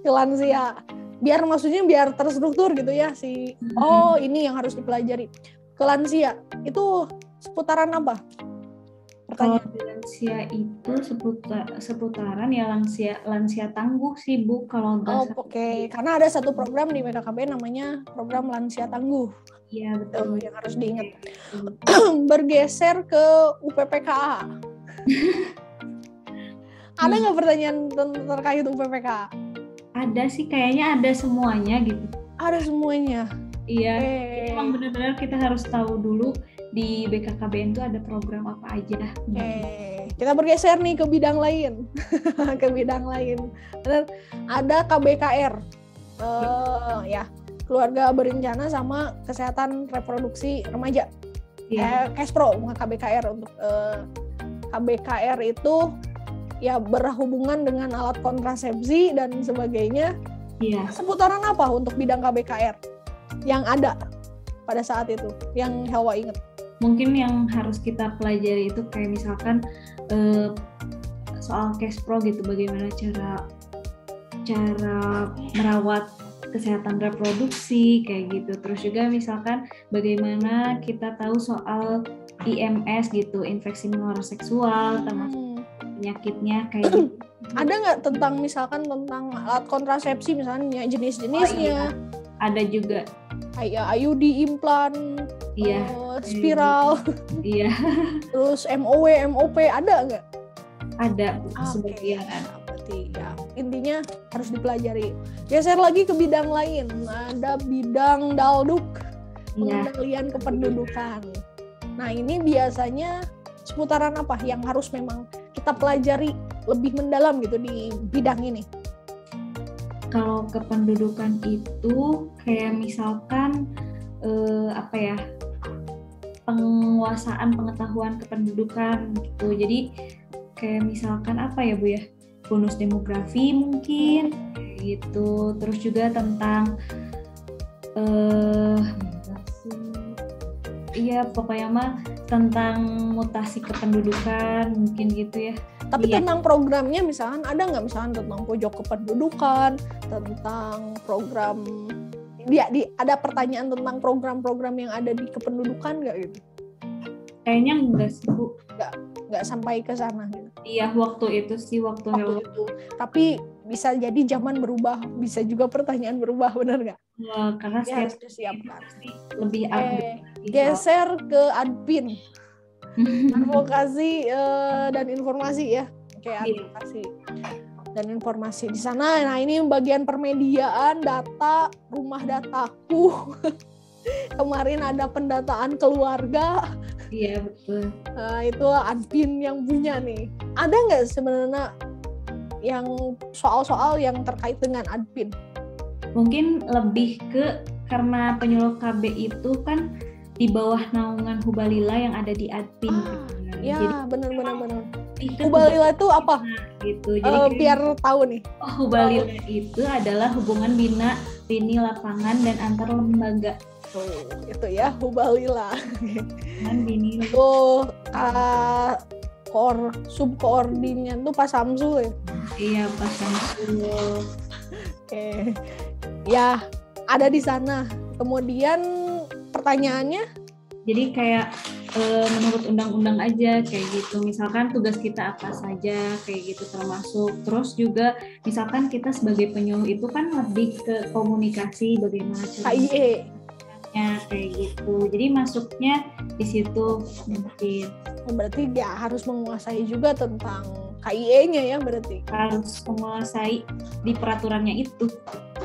Speaker 2: Ke lansia. Biar terstruktur gitu ya si. Oh, ini yang harus dipelajari. Ke lansia itu seputaran apa?
Speaker 1: Kalau di lansia itu seputaran ya lansia tangguh sih Bu kalau nggak salah.
Speaker 2: Oke. Karena ada satu program di BKKBN namanya program Lansia Tangguh.
Speaker 1: Iya betul.
Speaker 2: Yang harus diingat. Bergeser ke UPPKA. Ada nggak pertanyaan terkait UPPKA?
Speaker 1: Ada sih, kayaknya ada semuanya gitu.
Speaker 2: Ada semuanya.
Speaker 1: Iya, memang benar-benar kita harus tahu dulu di BKKBN itu ada program apa aja.
Speaker 2: Kita bergeser nih ke bidang lain. Ke bidang lain. Ada KBKR. Ya, keluarga berencana sama kesehatan reproduksi remaja. KESPRO, bukan KBKR. Untuk KBKR itu ya berhubungan dengan alat kontrasepsi dan sebagainya.
Speaker 1: Iya.
Speaker 2: Seputaran apa untuk bidang KBKR yang ada pada saat itu, yang Helwa ingat?
Speaker 1: Mungkin yang harus kita pelajari itu kayak misalkan soal KESPRO gitu, bagaimana cara merawat kesehatan reproduksi kayak gitu. Terus juga misalkan bagaimana kita tahu soal IMS gitu, infeksi menular seksual, termasuk penyakitnya kayak gitu.
Speaker 2: Ada nggak tentang misalkan tentang alat kontrasepsi misalnya jenis-jenisnya?
Speaker 1: Ada juga.
Speaker 2: IUD, implan, spiral, terus MOW, MOP ada nggak?
Speaker 1: Ada sebagian.
Speaker 2: Berarti ya intinya harus dipelajari. Geser lagi ke bidang lain, ada bidang Dalduk, pengendalian kependudukan. Nah ini biasanya seputaran apa yang harus memang kita pelajari lebih mendalam gitu di bidang ini?
Speaker 1: Kalau kependudukan itu kayak misalkan penguasaan pengetahuan kependudukan gitu. Jadi kayak misalkan apa ya Bu ya, bonus demografi mungkin kayak gitu. Terus juga tentang pokoknya mah tentang mutasi kependudukan mungkin gitu ya.
Speaker 2: Tapi tentang programnya misalkan ada nggak misalkan tentang pojok kependudukan, tentang program ada pertanyaan tentang program-program yang ada di kependudukan nggak gitu?
Speaker 1: Kayaknya enggak sih Bu.
Speaker 2: Nggak sampai ke sana gitu.
Speaker 1: Iya waktu itu.
Speaker 2: Tapi bisa jadi zaman berubah, bisa juga pertanyaan berubah, benar nggak?
Speaker 1: Karena saya
Speaker 2: harus disiapkan.
Speaker 1: Lebih
Speaker 2: geser ke admin. Advokasi dan informasi ya, advokasi dan informasi di sana. Nah ini bagian permediaan data, rumah dataku. Kemarin ada pendataan keluarga.
Speaker 1: Iya betul.
Speaker 2: Itu admin yang punya nih. Ada nggak sebenarnya yang soal-soal yang terkait dengan admin?
Speaker 1: Mungkin lebih ke karena penyuluh KB itu kan di bawah naungan Hubalila yang ada di admin.
Speaker 2: Ya, benar. Hubalila itu apa?
Speaker 1: Gitu. Jadi
Speaker 2: biar tahu nih.
Speaker 1: Hubalila itu adalah hubungan bina lini lapangan dan antar lembaga.
Speaker 2: Itu ya Hubalila. Subkoordinnya tuh Pak Samsul ya?
Speaker 1: Iya, Pak Samsul.
Speaker 2: Oke. Ya, ada di sana. Kemudian pertanyaannya?
Speaker 1: Jadi kayak menurut undang-undang aja kayak gitu. Misalkan tugas kita apa saja kayak gitu termasuk. Terus juga misalkan kita sebagai penyuluh itu kan lebih ke komunikasi bagaimana
Speaker 2: KIE.
Speaker 1: Kayak gitu. Jadi masuknya di situ mungkin.
Speaker 2: Berarti dia harus menguasai juga tentang KIE-nya ya berarti.
Speaker 1: Harus menguasai di peraturannya itu.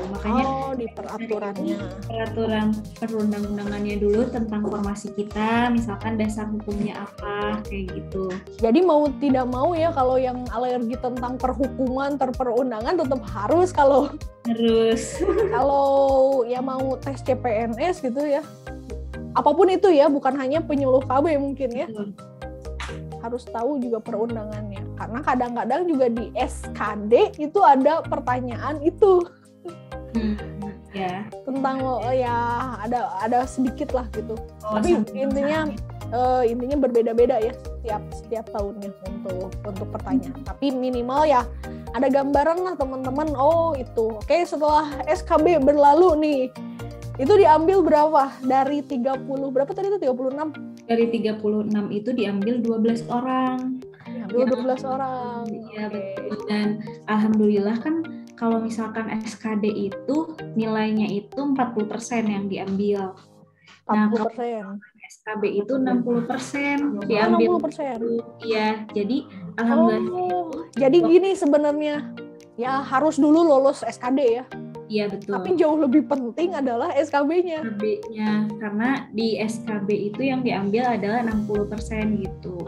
Speaker 1: Makanya
Speaker 2: di peraturannya.
Speaker 1: Peraturan perundang-undangannya dulu tentang formasi kita, misalkan dasar hukumnya apa, kayak gitu.
Speaker 2: Jadi mau tidak mau ya kalau yang alergi tentang perhukuman, perundangan tetap harus kalau ya mau tes CPNS gitu ya. Apapun itu ya, bukan hanya penyuluh KB mungkin ya. Harus tahu juga perundangannya. Karena kadang-kadang juga di SKD itu ada pertanyaan itu. Tentang ada sedikit lah gitu. Tapi intinya berbeda-beda ya setiap tahunnya untuk pertanyaan. Tapi minimal ya ada gambaran lah teman-teman. Itu. Oke, setelah SKB berlalu nih. Itu diambil berapa? Dari 30 berapa tadi itu 36?
Speaker 1: Dari 36 itu diambil 12 orang.
Speaker 2: 12 orang.
Speaker 1: Iya betul. Dan alhamdulillah kan kalau misalkan SKD itu nilainya itu 40% yang diambil.
Speaker 2: 40%.
Speaker 1: Nah, kalau SKB itu 60% diambil.
Speaker 2: 60%.
Speaker 1: Iya, jadi alhamdulillah.
Speaker 2: Jadi gini sebenarnya, ya harus dulu lolos SKD ya.
Speaker 1: Iya betul.
Speaker 2: Tapi jauh lebih penting adalah SKB-nya.
Speaker 1: SKB-nya, karena di SKB itu yang diambil adalah 60% gitu.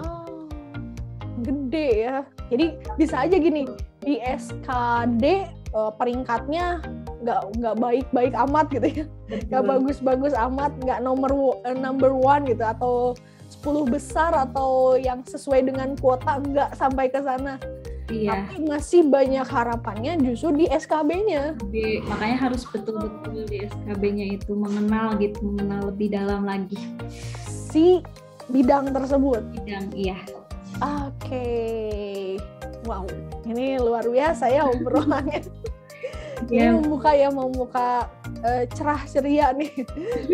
Speaker 2: Gede ya. Jadi bisa aja gini, di SKD peringkatnya nggak baik-baik amat gitu ya. Nggak bagus-bagus amat, nggak number one gitu, atau 10 besar atau yang sesuai dengan kuota, nggak sampai ke sana.
Speaker 1: Iya.
Speaker 2: Tapi masih banyak harapannya justru di SKB-nya.
Speaker 1: Makanya harus betul-betul di SKB-nya itu mengenal lebih dalam lagi
Speaker 2: si bidang tersebut.
Speaker 1: Iya.
Speaker 2: Oke. Wow, ini luar biasa ya obrolannya.
Speaker 1: Ini
Speaker 2: membuka cerah ceria nih.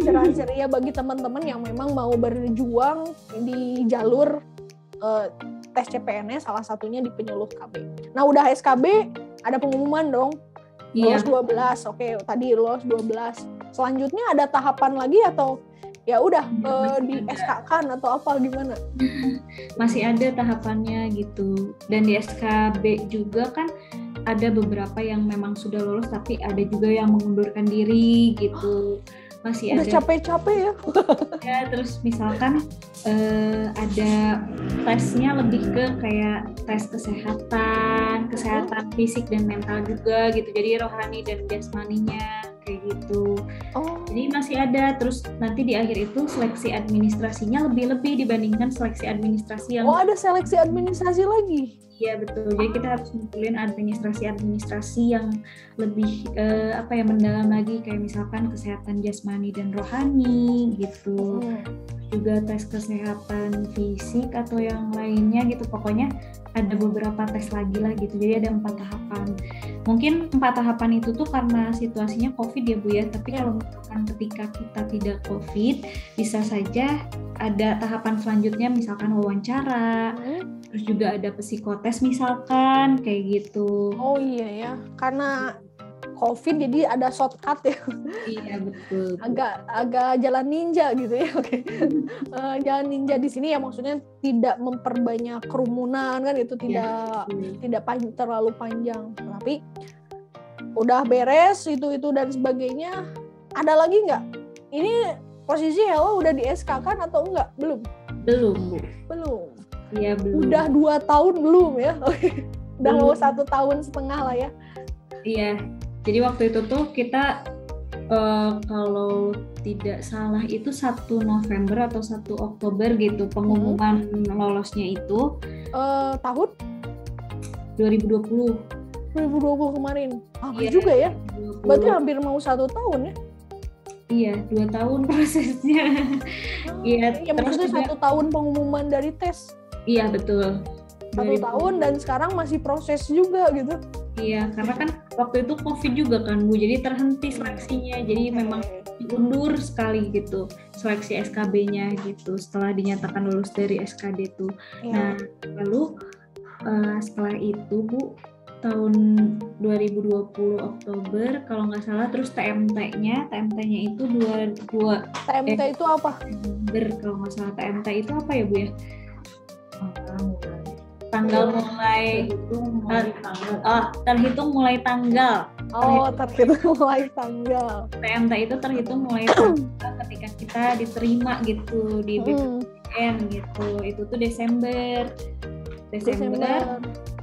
Speaker 2: Cerah ceria bagi teman-teman yang memang mau berjuang di jalur tes CPNS, salah satunya di penyuluh KB. Nah, udah SKB, ada pengumuman dong. Lolos 12. Oke, tadi lolos 12. Selanjutnya ada tahapan lagi atau ya udah di SK-kan atau apa gimana?
Speaker 1: Masih ada tahapannya gitu. Dan di SKB juga kan ada beberapa yang memang sudah lolos tapi ada juga yang mengundurkan diri gitu. Masih
Speaker 2: udah
Speaker 1: ada
Speaker 2: capek-capek ya.
Speaker 1: Ya, terus misalkan ada tesnya lebih ke kayak tes kesehatan fisik dan mental juga gitu. Jadi rohani dan jasmaninya kayak gitu. Jadi masih ada. Terus nanti di akhir itu seleksi administrasinya lebih dibandingkan seleksi administrasi yang
Speaker 2: ada seleksi administrasi lagi.
Speaker 1: Iya betul. Jadi kita harus ngumpulin administrasi yang lebih mendalam lagi, kayak misalkan kesehatan jasmani dan rohani gitu. Juga tes kesehatan fisik atau yang lainnya gitu. Pokoknya ada beberapa tes lagi lah gitu. Jadi ada 4 tahapan. Mungkin 4 tahapan itu tuh karena situasinya COVID ya Bu ya. Tapi kalau misalkan ketika kita tidak COVID, bisa saja ada tahapan selanjutnya, misalkan wawancara. Terus juga ada psikotes misalkan kayak gitu.
Speaker 2: Oh iya ya, karena COVID jadi ada shortcut ya.
Speaker 1: Iya betul.
Speaker 2: Agak jalan ninja gitu ya. Oke. Jalan ninja di sini ya maksudnya tidak memperbanyak kerumunan kan, itu tidak terlalu panjang. Tapi udah beres itu dan sebagainya. Ada lagi nggak? Ini posisi Hello udah di SK kan atau enggak? Belum. Belum.
Speaker 1: Iya belum.
Speaker 2: Udah 2 tahun belum ya? Udah mau 1 tahun setengah lah ya?
Speaker 1: Iya. Jadi waktu itu tuh kita kalau tidak salah itu 1 November atau 1 Oktober gitu pengumuman lolosnya itu.
Speaker 2: Tahun?
Speaker 1: 2020
Speaker 2: kemarin. Juga ya? 2020. Berarti hampir mau 1 tahun ya?
Speaker 1: Iya, 2 tahun prosesnya. Iya,
Speaker 2: maksudnya 1 tahun pengumuman dari tes.
Speaker 1: Iya, betul.
Speaker 2: 1 tahun dan sekarang masih proses juga gitu.
Speaker 1: Iya, karena kan waktu itu COVID juga kan Bu, jadi terhenti seleksinya. Jadi memang diundur sekali gitu seleksi SKB-nya gitu setelah dinyatakan lulus dari SKD itu. Nah, lalu setelah itu Bu, tahun 2020 Oktober kalau nggak salah, terus TMT-nya itu
Speaker 2: TMT itu apa?
Speaker 1: Kalau nggak salah TMT itu apa ya Bu ya? Tanggal mulai terhitung mulai tanggal.
Speaker 2: Terhitung mulai tanggal.
Speaker 1: TMT itu terhitung mulai tanggal ketika kita diterima gitu di BPN gitu. Itu tuh Desember.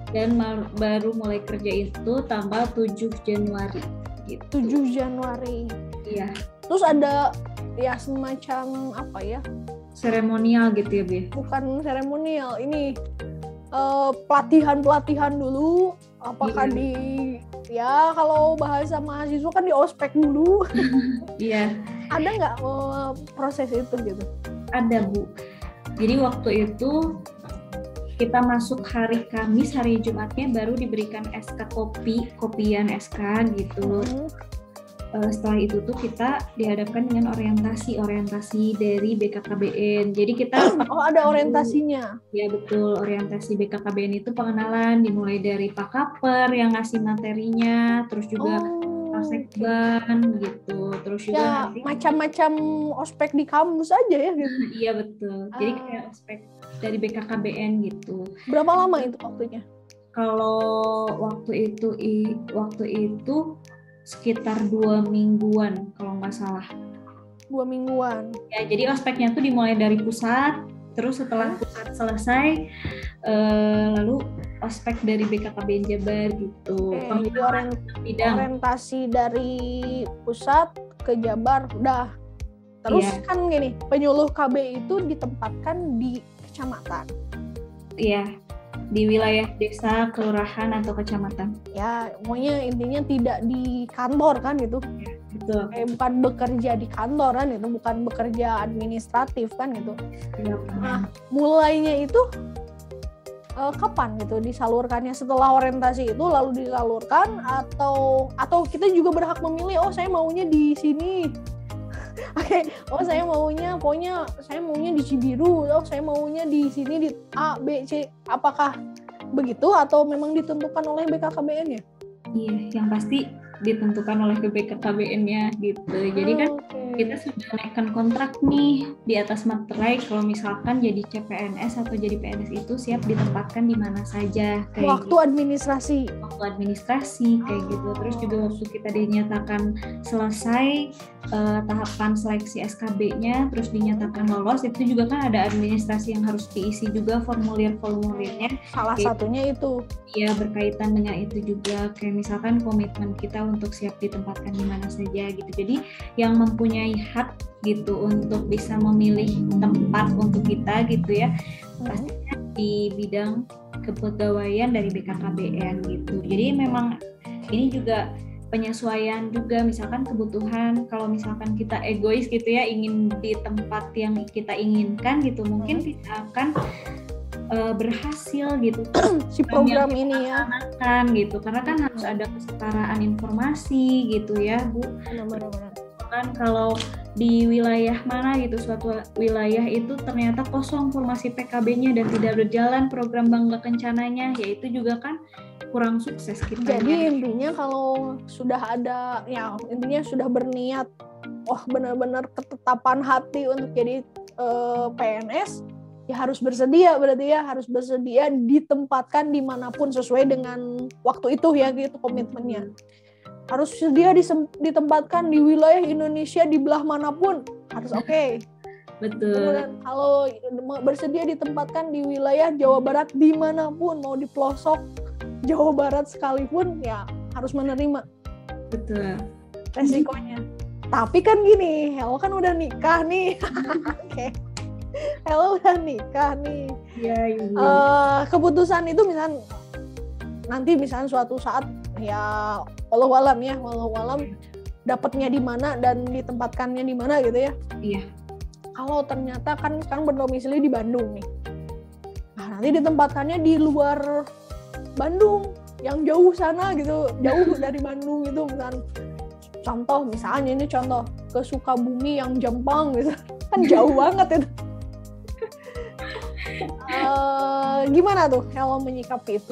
Speaker 1: Dan baru mulai kerja itu tanggal 7 Januari gitu. 7
Speaker 2: Januari.
Speaker 1: Iya.
Speaker 2: Terus ada ya semacam apa ya?
Speaker 1: Seremonial gitu ya, Bu?
Speaker 2: Bukan seremonial, ini pelatihan dulu. Apakah kalau bahasa mahasiswa kan di ospek dulu.
Speaker 1: Iya.
Speaker 2: Ada nggak proses itu gitu?
Speaker 1: Ada, Bu. Jadi waktu itu kita masuk hari Kamis, hari Jumatnya baru diberikan SK kopian SK gitu. setelah itu tuh kita dihadapkan dengan orientasi dari BKKBN. Jadi kita
Speaker 2: ada orientasinya.
Speaker 1: Ya betul, orientasi BKKBN itu pengenalan dimulai dari Pak Kaper yang ngasih materinya, terus juga Pak Sekban gitu, terus juga
Speaker 2: ya macam-macam ospek di kampus aja ya gitu.
Speaker 1: Iya betul. Jadi kayak ospek dari BKKBN gitu.
Speaker 2: Berapa lama itu waktunya?
Speaker 1: Kalau waktu itu sekitar 2 mingguan kalau nggak salah.
Speaker 2: 2 mingguan.
Speaker 1: Ya, jadi ospeknya tuh dimulai dari pusat, terus setelah pusat selesai, lalu ospek dari BKKBN Jabar gitu.
Speaker 2: Orientasi dari pusat ke Jabar udah. Terus kan gini, penyuluh KB itu ditempatkan di kecamatan.
Speaker 1: Iya. Di wilayah desa, kelurahan atau kecamatan.
Speaker 2: Ya, pokoknya intinya tidak di kantor kan gitu.
Speaker 1: Ya, betul.
Speaker 2: Bukan bekerja di kantor kan itu, bukan bekerja administratif kan gitu.
Speaker 1: Ya,
Speaker 2: nah, mulainya itu kapan gitu disalurkannya? Setelah orientasi itu lalu disalurkan atau kita juga berhak memilih, oh saya maunya di sini. Oke, saya maunya di Cibiru, saya maunya di sini di A, B, C. Apakah begitu atau memang ditentukan oleh BKKBN ya?
Speaker 1: Iya, yang pasti ditentukan oleh BKKBN-nya gitu. Jadi kan kita sudah naikkan kontrak nih di atas materai kalau misalkan jadi CPNS atau jadi PNS itu siap ditempatkan di mana saja.
Speaker 2: Waktu
Speaker 1: gitu. administrasi kayak gitu. Terus juga waktu kita dinyatakan selesai tahapan seleksi SKB-nya, terus dinyatakan lolos, itu juga kan ada administrasi yang harus diisi juga formulir-formulirnya.
Speaker 2: Salah satunya itu.
Speaker 1: Iya, berkaitan dengan itu juga kayak misalkan komitmen kita untuk siap ditempatkan di mana saja gitu. Jadi yang mempunyai hak gitu untuk bisa memilih tempat untuk kita gitu ya, pastinya di bidang kepegawaian dari BKKBN gitu. Jadi memang ini juga penyesuaian juga, misalkan kebutuhan, kalau misalkan kita egois gitu ya, ingin di tempat yang kita inginkan gitu, mungkin tidak akan berhasil gitu
Speaker 2: si program ini ya
Speaker 1: gitu, karena kan harus ada kesetaraan informasi gitu ya Bu.
Speaker 2: Benar-benar.
Speaker 1: Kan kalau di wilayah mana gitu, suatu wilayah itu ternyata kosong formasi PKB-nya dan tidak berjalan program Bangga Kencananya, ya itu juga kan kurang sukses kita.
Speaker 2: Jadi intinya kalau sudah ada, ya intinya sudah berniat, benar-benar ketetapan hati untuk jadi PNS, ya harus bersedia, berarti ya harus bersedia ditempatkan dimanapun sesuai dengan waktu itu ya gitu komitmennya. Harus sedia ditempatkan di wilayah Indonesia di belah manapun, harus oke.
Speaker 1: Betul.
Speaker 2: Kemudian kalau bersedia ditempatkan di wilayah Jawa Barat dimanapun, mau di pelosok Jawa Barat sekalipun, ya harus menerima.
Speaker 1: Betul.
Speaker 2: Resikonya. Tapi kan gini, Hello kan udah nikah nih. Oke. Hello udah nikah nih.
Speaker 1: Iya.
Speaker 2: Keputusan itu nanti suatu saat ya walau alam dapatnya di mana dan ditempatkannya di mana gitu ya.
Speaker 1: Iya.
Speaker 2: Kalau ternyata kan sekarang berdomisili di Bandung nih. Nah, nanti ditempatkannya di luar Bandung, yang jauh sana gitu, jauh dari Bandung gitu, misalnya ke Sukabumi yang Jepang gitu, kan jauh banget itu. Gimana tuh Helwa menyikapi itu?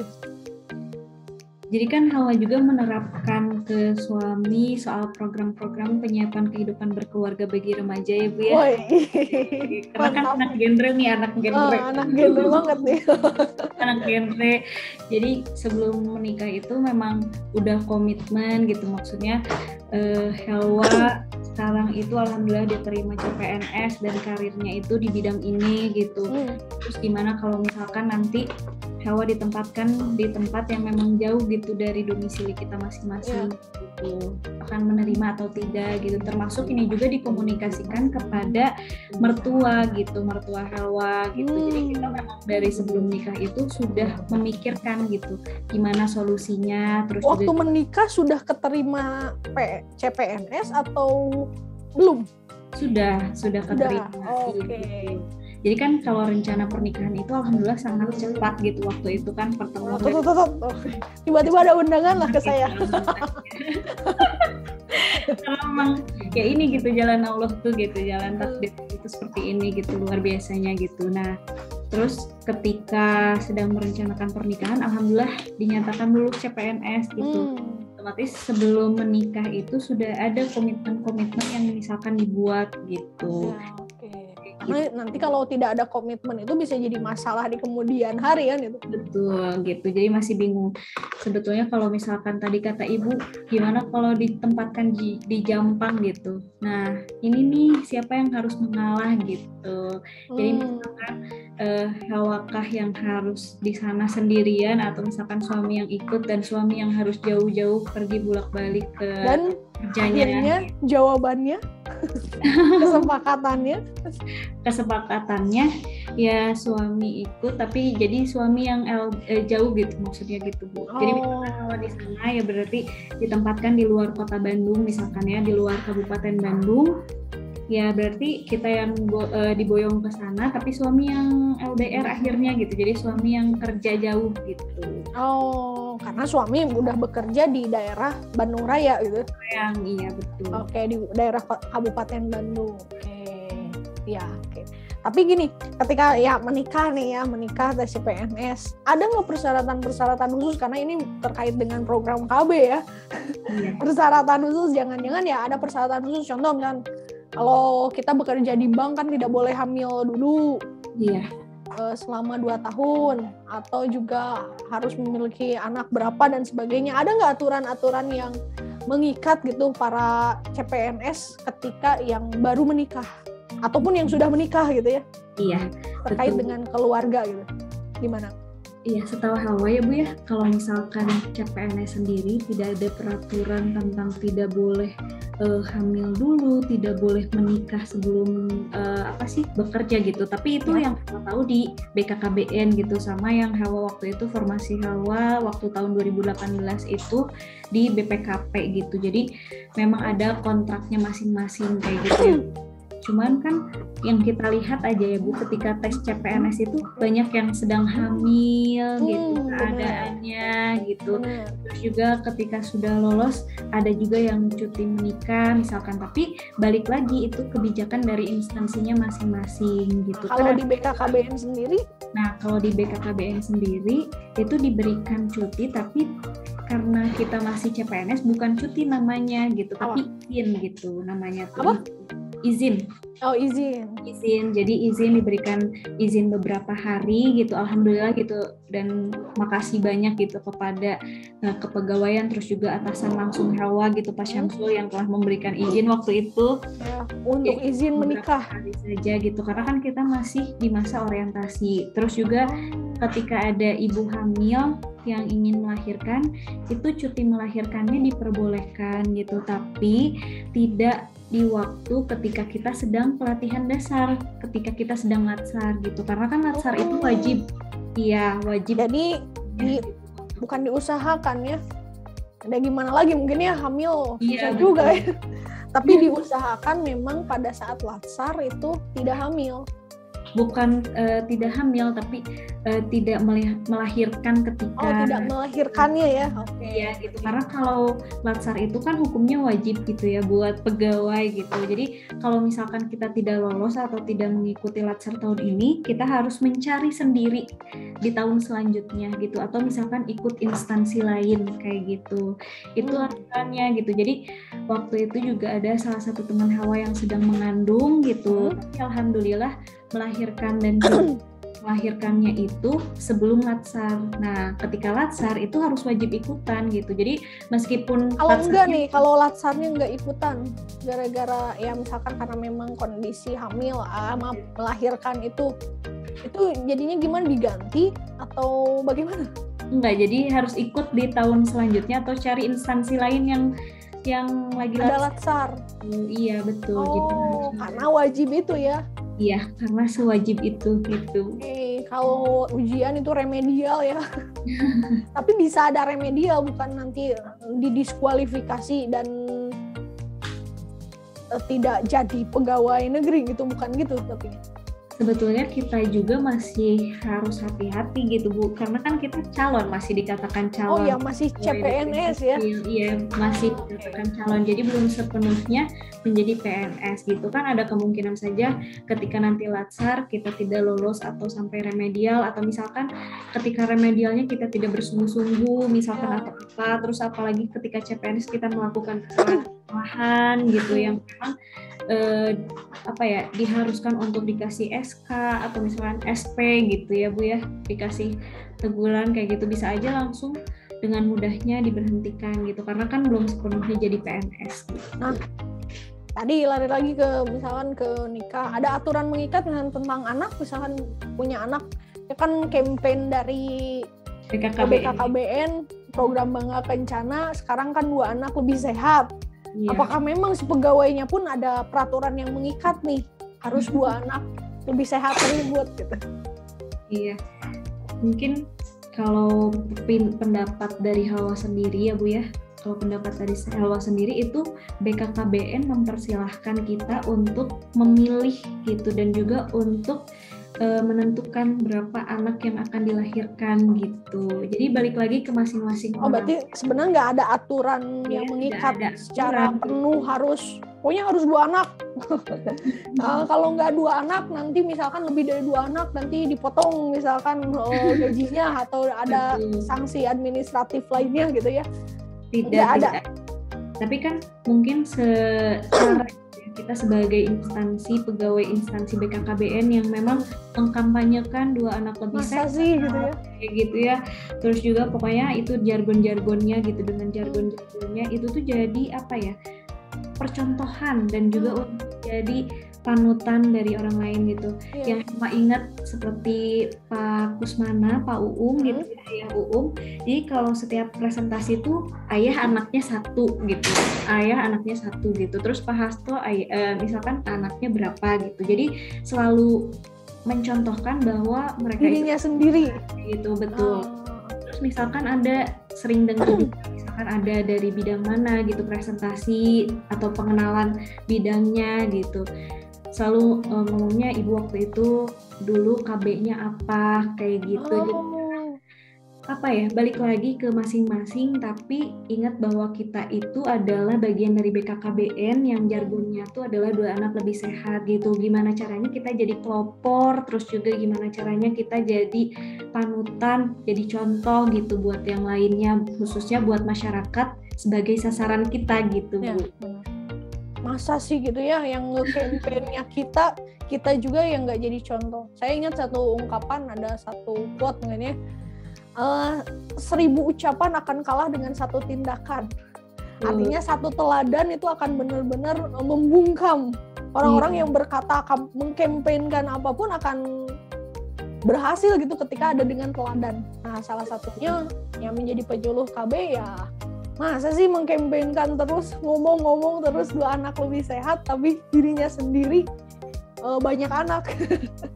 Speaker 1: Jadi kan Helwa juga menerapkan ke suami soal program-program penyiapan kehidupan berkeluarga bagi remaja ya Bu ya. Karena kan anak genre nih, anak genre
Speaker 2: banget nih.
Speaker 1: Anak genre. Jadi sebelum menikah itu memang udah komitmen gitu, maksudnya Helwa sekarang itu alhamdulillah diterima CPNS dan karirnya itu di bidang ini gitu. Terus gimana kalau misalkan nanti Helwa ditempatkan di tempat yang memang jauh gitu dari domisili kita masing-masing gitu, akan menerima atau tidak gitu. Termasuk ini juga dikomunikasikan kepada mertua Helwa gitu. Jadi kita memang dari sebelum nikah itu sudah memikirkan gitu gimana solusinya. Terus
Speaker 2: waktu juga menikah sudah keterima CPNS atau belum? Sudah
Speaker 1: keterima.
Speaker 2: Oke.
Speaker 1: Jadi kan kalau rencana pernikahan itu alhamdulillah sangat cepat gitu, waktu itu kan pertemuan.
Speaker 2: Tiba-tiba ada undangan lah ke saya.
Speaker 1: Karena memang ya ini gitu jalan Allah tuh gitu, jalan takdir itu seperti ini gitu, luar biasanya gitu. Nah terus ketika sedang merencanakan pernikahan, alhamdulillah dinyatakan lulus CPNS gitu. Otomatis sebelum menikah itu sudah ada komitmen-komitmen yang misalkan dibuat gitu.
Speaker 2: Ya, oke. Karena nanti kalau tidak ada komitmen itu bisa jadi masalah di kemudian hari kan itu.
Speaker 1: Betul gitu. Jadi masih bingung. Sebetulnya kalau misalkan tadi kata ibu, gimana kalau ditempatkan di Jampang gitu. Nah ini nih siapa yang harus mengalah gitu. Jadi misalkan Hawakah yang harus di sana sendirian atau misalkan suami yang ikut dan suami yang harus jauh-jauh pergi bolak-balik ke
Speaker 2: dan
Speaker 1: kerjanya.
Speaker 2: Akhirnya jawabannya
Speaker 1: kesepakatannya ya suami ikut, tapi jadi suami yang jauh gitu maksudnya gitu Bu. Jadi misalkan kalau di sana ya berarti ditempatkan di luar kota Bandung misalkan ya, di luar Kabupaten Bandung. Ya berarti kita yang diboyong ke sana, tapi suami yang LDR akhirnya gitu. Jadi suami yang kerja jauh gitu.
Speaker 2: Oh, karena suami udah bekerja di daerah Bandung Raya gitu.
Speaker 1: Iya betul.
Speaker 2: Oke, di daerah Kabupaten Bandung. Oke, ya oke. Tapi gini, ketika ya menikah tes CPNS, ada nggak persyaratan khusus, karena ini terkait dengan program KB ya? Iya. Persyaratan khusus, jangan-jangan ya ada persyaratan khusus, contoh kan kalau kita bekerja di bank kan tidak boleh hamil dulu.
Speaker 1: Iya.
Speaker 2: Selama 2 tahun, atau juga harus memiliki anak berapa dan sebagainya. Ada nggak aturan-aturan yang mengikat gitu para CPNS ketika yang baru menikah ataupun yang sudah menikah gitu ya? Iya. Terkait dengan keluarga gitu. Gimana?
Speaker 1: Iya, setahu Hawa ya Bu ya, kalau misalkan CPNS sendiri tidak ada peraturan tentang tidak boleh hamil dulu, tidak boleh menikah sebelum bekerja gitu. Tapi itu yang Hawa tahu di BKKBN gitu, sama yang Hawa waktu itu formasi Hawa waktu tahun 2018 itu di BPKP gitu. Jadi memang ada kontraknya masing-masing kayak gitu ya. Cuman kan yang kita lihat aja ya Bu, ketika tes CPNS itu banyak yang sedang hamil gitu keadaannya gitu. Terus juga ketika sudah lolos ada juga yang cuti menikah misalkan, tapi balik lagi itu kebijakan dari instansinya masing-masing gitu.
Speaker 2: Kalau di BKKBN sendiri?
Speaker 1: Nah, kalau di BKKBN sendiri itu diberikan cuti, tapi karena kita masih CPNS bukan cuti namanya gitu, tapi izin gitu namanya tuh.
Speaker 2: Apa?
Speaker 1: Izin.
Speaker 2: Oh, izin.
Speaker 1: Jadi izin, diberikan izin beberapa hari gitu. Alhamdulillah gitu, dan makasih banyak gitu kepada kepegawaian, terus juga atasan langsung Hawa gitu Pak Syamsul yang telah memberikan izin waktu itu.
Speaker 2: Ya, untuk izin menikah
Speaker 1: hari saja gitu, karena kan kita masih di masa orientasi. Terus juga ketika ada ibu hamil yang ingin melahirkan, itu cuti melahirkannya diperbolehkan gitu, tapi tidak di waktu ketika kita sedang pelatihan dasar, ketika kita sedang latsar gitu, karena kan latsar itu wajib. Iya, wajib.
Speaker 2: Jadi bukan diusahakan ya. Ada gimana lagi, mungkin ya hamil bisa juga ya. Tapi diusahakan memang pada saat latsar itu tidak hamil.
Speaker 1: Bukan tidak hamil, tapi tidak melahirkan ketika.
Speaker 2: Oh, tidak melahirkannya ya. Oke.
Speaker 1: Iya gitu. Karena kalau latsar itu kan hukumnya wajib gitu ya buat pegawai gitu. Jadi kalau misalkan kita tidak lolos atau tidak mengikuti latsar tahun ini, kita harus mencari sendiri di tahun selanjutnya gitu, atau misalkan ikut instansi lain kayak gitu. Itu aturannya gitu. Jadi waktu itu juga ada salah satu teman Hawa yang sedang mengandung gitu. Tapi alhamdulillah melahirkan, dan melahirkannya itu sebelum latsar. Nah, ketika latsar itu harus wajib ikutan gitu. Jadi meskipun
Speaker 2: kalau enggak nih, kalau latsarnya enggak ikutan gara-gara ya misalkan karena memang kondisi hamil melahirkan itu jadinya gimana, diganti atau bagaimana?
Speaker 1: Enggak, jadi harus ikut di tahun selanjutnya atau cari instansi lain yang lagi
Speaker 2: ada latsar.
Speaker 1: Iya betul.
Speaker 2: Jadi karena wajib itu ya.
Speaker 1: Iya, karena sewajib itu gitu.
Speaker 2: Kalau ujian itu remedial ya. Tapi bisa ada remedial, bukan nanti didiskualifikasi dan tidak jadi pegawai negeri gitu, bukan gitu tapi.
Speaker 1: sebetulnya kita juga masih harus hati-hati gitu Bu, karena kan kita calon, masih dikatakan calon.
Speaker 2: Oh ya, masih CPNS ya?
Speaker 1: Iya, masih dikatakan calon, jadi belum sepenuhnya menjadi PNS gitu kan. Ada kemungkinan saja ketika nanti latsar kita tidak lolos atau sampai remedial, atau misalkan ketika remedialnya kita tidak bersungguh-sungguh misalkan atau apa, terus apalagi ketika CPNS kita melakukan kesalahan gitu yang memang diharuskan untuk dikasih SK atau misalkan SP gitu ya Bu ya, dikasih teguran kayak gitu, bisa aja langsung dengan mudahnya diberhentikan gitu karena kan belum sepenuhnya jadi PNS gitu.
Speaker 2: Nah, tadi lari lagi ke misalkan ke nikah, ada aturan mengikat tentang anak, misalkan punya anak ya kan, campaign dari BKKBN program Bangga Kencana, sekarang kan 2 anak lebih sehat. Iya. Apakah memang si pegawainya pun ada peraturan yang mengikat nih, harus 2 anak lebih sehat buat gitu?
Speaker 1: Iya, mungkin kalau pendapat dari Hawa sendiri ya Bu ya, kalau pendapat dari Hawa sendiri itu BKKBN mempersilahkan kita untuk memilih gitu, dan juga untuk menentukan berapa anak yang akan dilahirkan gitu. Jadi balik lagi ke masing-masing orang.
Speaker 2: Berarti sebenarnya nggak ada aturan yang mengikat secara penuh harus, pokoknya harus 2 anak. Kalau nggak 2 anak, nanti misalkan lebih dari 2 anak nanti dipotong misalkan gajinya atau ada sanksi administratif lainnya gitu ya.
Speaker 1: Tidak ada. Tapi kan mungkin secara kita sebagai instansi, pegawai instansi BKKBN yang memang mengkampanyekan 2 anak lebih sehat
Speaker 2: gitu ya,
Speaker 1: kayak gitu ya. Terus juga pokoknya itu jargon-jargonnya gitu, dengan jargon-jargonnya itu tuh jadi apa ya, percontohan dan juga untuk jadi panutan dari orang lain gitu. Yang cuma ingat seperti Pak Kusmana, Pak Uum gitu ya, Ayah Uum. Jadi kalau setiap presentasi itu ayah anaknya 1 gitu, ayah anaknya 1 gitu. Terus Pak Hasto misalkan anaknya berapa gitu. Jadi selalu mencontohkan bahwa mereka
Speaker 2: dirinya sendiri
Speaker 1: gitu, betul. Terus misalkan ada sering dengar misalkan ada dari bidang mana gitu presentasi atau pengenalan bidangnya gitu. Selalu ngomongnya ibu waktu itu dulu KB-nya apa kayak gitu. Jadi, apa ya, balik lagi ke masing-masing, tapi ingat bahwa kita itu adalah bagian dari BKKBN yang jargonnya tuh adalah 2 anak lebih sehat gitu. Gimana caranya kita jadi pelopor, terus juga gimana caranya kita jadi panutan, jadi contoh gitu buat yang lainnya, khususnya buat masyarakat sebagai sasaran kita gitu Bu.
Speaker 2: Masa sih gitu ya yang nge-campaign-nya kita juga yang nggak jadi contoh. Saya ingat satu ungkapan, ada satu quote mengenai 1000 ucapan akan kalah dengan 1 tindakan. Artinya 1 teladan itu akan benar-benar membungkam orang-orang yang berkata mengkampanyekan apapun akan berhasil gitu ketika ada dengan teladan. Nah, salah satunya yang menjadi penyuluh KB ya, masa sih mengkampanyekan terus, ngomong-ngomong terus 2 anak lebih sehat, tapi dirinya sendiri banyak anak.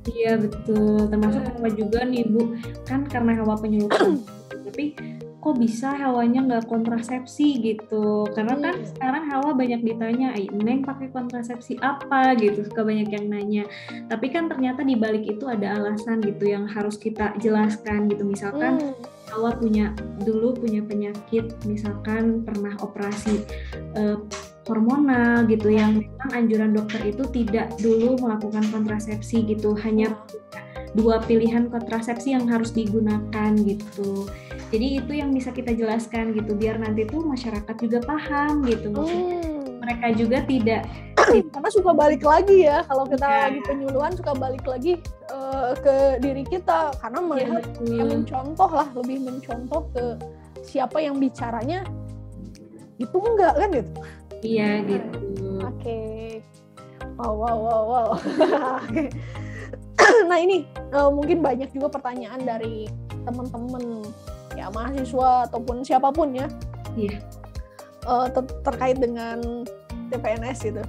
Speaker 1: Iya betul, termasuk Hawa juga nih Bu, kan karena Hawa penyuluh, tapi kok bisa Hawanya nggak kontrasepsi gitu, karena kan sekarang Hawa banyak ditanya, Neng pakai kontrasepsi apa gitu, suka banyak yang nanya, tapi kan ternyata di balik itu ada alasan gitu yang harus kita jelaskan gitu. Misalkan Hawa dulu punya penyakit, misalkan pernah operasi hormonal gitu, yang memang anjuran dokter itu tidak dulu melakukan kontrasepsi gitu, hanya 2 pilihan kontrasepsi yang harus digunakan gitu. Jadi itu yang bisa kita jelaskan gitu, biar nanti tuh masyarakat juga paham gitu. Mereka juga tidak
Speaker 2: karena suka balik lagi ya, kalau kita lagi penyuluhan suka balik lagi ke diri kita, karena melihat yang mencontoh lah, lebih mencontoh ke siapa yang bicaranya itu enggak kan gitu.
Speaker 1: Iya gitu.
Speaker 2: Oke. Wow. Oke. Nah ini mungkin banyak juga pertanyaan dari teman-teman ya, mahasiswa ataupun siapapun ya.
Speaker 1: Iya.
Speaker 2: Terkait dengan TPNS gitu.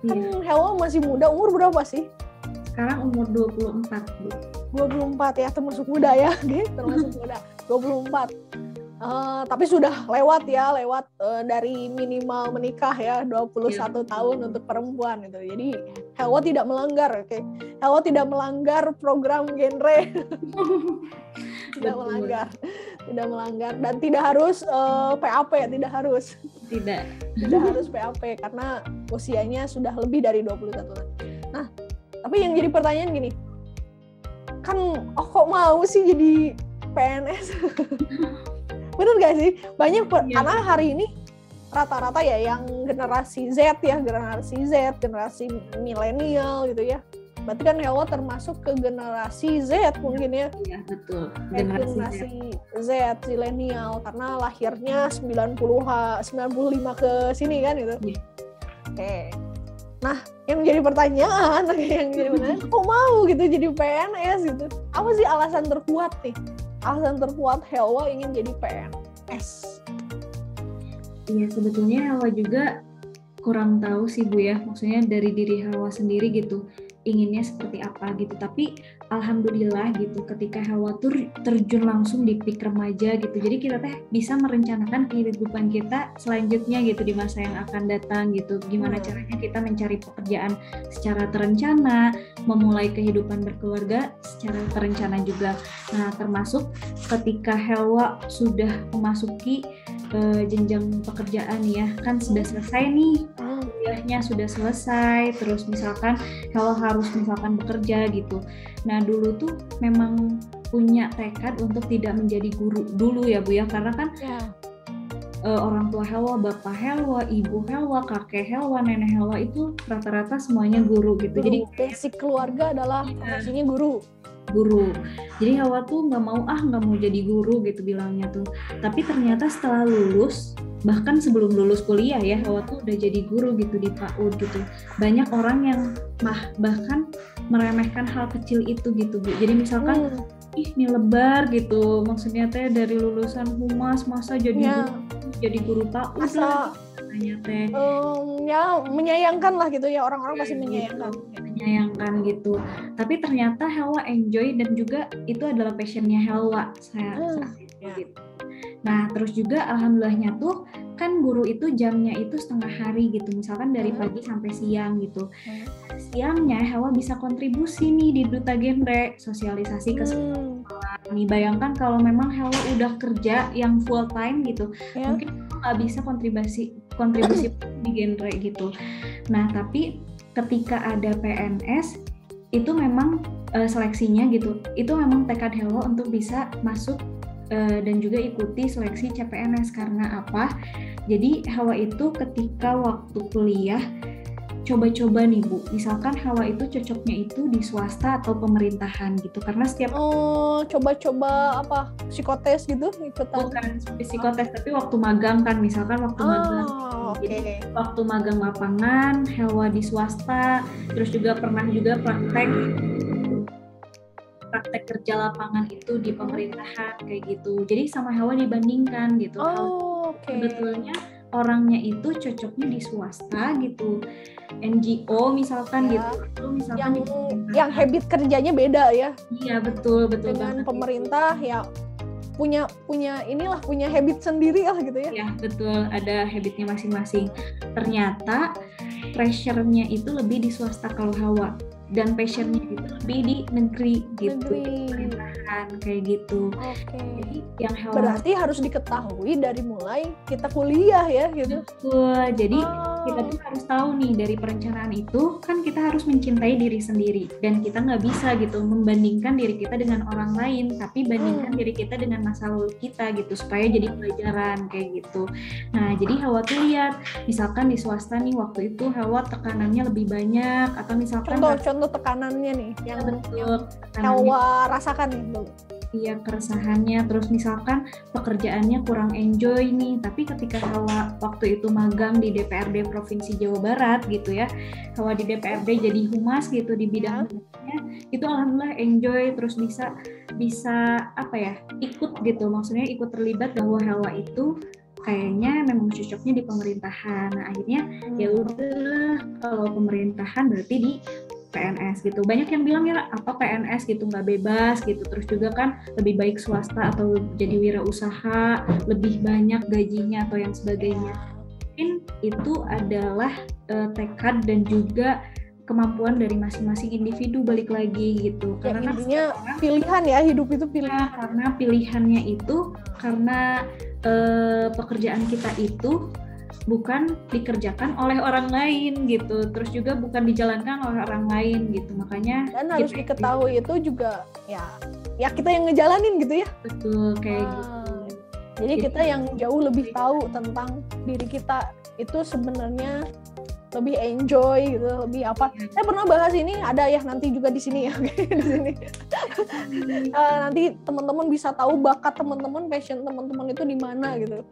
Speaker 2: Kan Hawa masih muda, umur berapa sih?
Speaker 1: Sekarang umur 24 Bu.
Speaker 2: 24 ya, termasuk muda ya, termasuk muda. 24. Tapi sudah lewat dari minimal menikah ya 21 tahun untuk perempuan itu. Jadi Helwa tidak melanggar, oke. Helwa tidak melanggar program genre. tidak melanggar dan tidak harus PAP, tidak harus PAP karena usianya sudah lebih dari 21 tahun. Nah, tapi yang jadi pertanyaan gini, kan kok mau sih jadi PNS? Bener gak sih? Banyak karena hari ini rata-rata ya yang generasi Z, generasi milenial gitu ya. Berarti kan Helwa termasuk ke generasi Z mungkin ya?
Speaker 1: Iya, betul.
Speaker 2: Generasi Z, zilenial, karena lahirnya 95 ke sini kan gitu. Iya. Oke. Nah, yang jadi pertanyaan, kok mau gitu jadi PNS gitu? Apa sih alasan terkuat nih? Alasan terkuat Helwa ingin jadi PNS?
Speaker 1: Iya, sebetulnya Helwa juga kurang tahu sih Bu ya, maksudnya dari diri Helwa sendiri gitu, inginnya seperti apa gitu. Tapi alhamdulillah gitu, ketika Helwa tuh terjun langsung di peak remaja gitu, jadi kita bisa merencanakan kehidupan kita selanjutnya gitu di masa yang akan datang gitu. Gimana caranya kita mencari pekerjaan secara terencana, memulai kehidupan berkeluarga secara terencana juga. Nah, termasuk ketika Helwa sudah memasuki jenjang pekerjaan ya, kan sudah selesai nih kuliahnya, sudah selesai, terus misalkan kalau harus misalkan bekerja gitu. Nah, dulu tuh memang punya tekad untuk tidak menjadi guru dulu ya Bu ya, karena kan orang tua Helwa, bapak Helwa, ibu Helwa, kakek Helwa, nenek Helwa itu rata-rata semuanya guru gitu. Jadi
Speaker 2: basic keluarga adalah profesinya guru.
Speaker 1: Jadi Helwa tuh nggak mau jadi guru gitu bilangnya tuh. Tapi ternyata setelah lulus, bahkan sebelum lulus kuliah ya, Helwa tuh udah jadi guru gitu di PAUD gitu. Banyak orang yang bahkan meremehkan hal kecil itu gitu Bu. Jadi misalkan ini lebar gitu, maksudnya teh dari lulusan humas masa jadi guru PAUD lah.
Speaker 2: Ya menyayangkan lah gitu ya, orang-orang pasti menyayangkan
Speaker 1: gitu. Tapi ternyata Helwa enjoy dan juga itu adalah passionnya Helwa gitu. Nah, terus juga alhamdulillahnya tuh kan guru itu jamnya itu setengah hari gitu, misalkan dari pagi sampai siang gitu. Siangnya Helwa bisa kontribusi nih di Duta Genre, sosialisasi ke sekolah. Nih bayangkan kalau memang Helwa udah kerja yang full time gitu, mungkin nggak bisa kontribusi di genre gitu. Nah, tapi ketika ada PNS itu memang seleksinya gitu, itu memang tekad Helwa untuk bisa masuk dan juga ikuti seleksi CPNS. Karena apa? Jadi Helwa itu ketika waktu kuliah coba-coba nih Bu, misalkan Helwa itu cocoknya itu di swasta atau pemerintahan gitu, karena setiap
Speaker 2: coba-coba apa psikotes gitu ikutan?
Speaker 1: Bukan psikotes, tapi waktu magang kan, misalkan waktu magang. Jadi waktu magang lapangan Helwa di swasta, terus juga pernah juga praktek kerja lapangan itu di pemerintahan kayak gitu. Jadi sama Helwa dibandingkan gitu. Sebetulnya orangnya itu cocoknya di swasta gitu, NGO misalkan gitu, atau misalkan
Speaker 2: yang habit kerjanya beda ya.
Speaker 1: Iya, betul
Speaker 2: dengan pemerintah gitu. Ya punya habit sendiri lah gitu ya.
Speaker 1: Ya betul, ada habitnya masing-masing. Ternyata pressure-nya itu lebih di swasta kalau Helwa, dan passion-nya itu lebih di negeri gitu, pemerintahan kayak gitu. Jadi yang Helwa
Speaker 2: berarti harus diketahui dari mulai kita kuliah ya gitu.
Speaker 1: Betul. Jadi kita tuh harus tahu nih dari perencanaan itu kan kita harus mencintai diri sendiri, dan kita nggak bisa gitu membandingkan diri kita dengan orang lain, tapi bandingkan diri kita dengan masa lalu kita gitu supaya jadi pelajaran kayak gitu. Nah, jadi Helwa tuh lihat misalkan di swasta nih waktu itu Helwa tekanannya lebih banyak, atau misalkan
Speaker 2: contoh tekanannya nih yang Helwa rasakan nih dulu.
Speaker 1: Iya, keresahannya, terus misalkan pekerjaannya kurang enjoy nih, tapi ketika Helwa waktu itu magang di DPRD Provinsi Jawa Barat gitu ya, Helwa di DPRD jadi humas gitu di bidang humasnya, itu alhamdulillah enjoy, terus bisa apa ya, ikut gitu, maksudnya ikut terlibat bahwa Helwa itu kayaknya memang cocoknya di pemerintahan. Nah, akhirnya ya udah kalau pemerintahan berarti di PNS gitu. Banyak yang bilang ya apa PNS gitu nggak bebas gitu, terus juga kan lebih baik swasta atau jadi wirausaha, lebih banyak gajinya atau yang sebagainya. Mungkin itu adalah tekad dan juga kemampuan dari masing-masing individu, balik lagi gitu.
Speaker 2: Karena intinya pilihan ya, hidup itu pilihan.
Speaker 1: Karena pilihannya itu karena pekerjaan kita itu bukan dikerjakan oleh orang lain gitu, terus juga bukan dijalankan oleh orang lain gitu, makanya
Speaker 2: dan harus diketahui itu juga ya kita yang ngejalanin gitu ya.
Speaker 1: Betul, kayak gitu.
Speaker 2: Jadi kita yang jauh lebih tahu tentang diri kita itu sebenarnya lebih enjoy gitu, lebih apa. Saya pernah bahas ini, ada ya nanti juga di sini ya, di sini. Nanti teman-teman bisa tahu bakat teman-teman, passion teman-teman itu di mana gitu.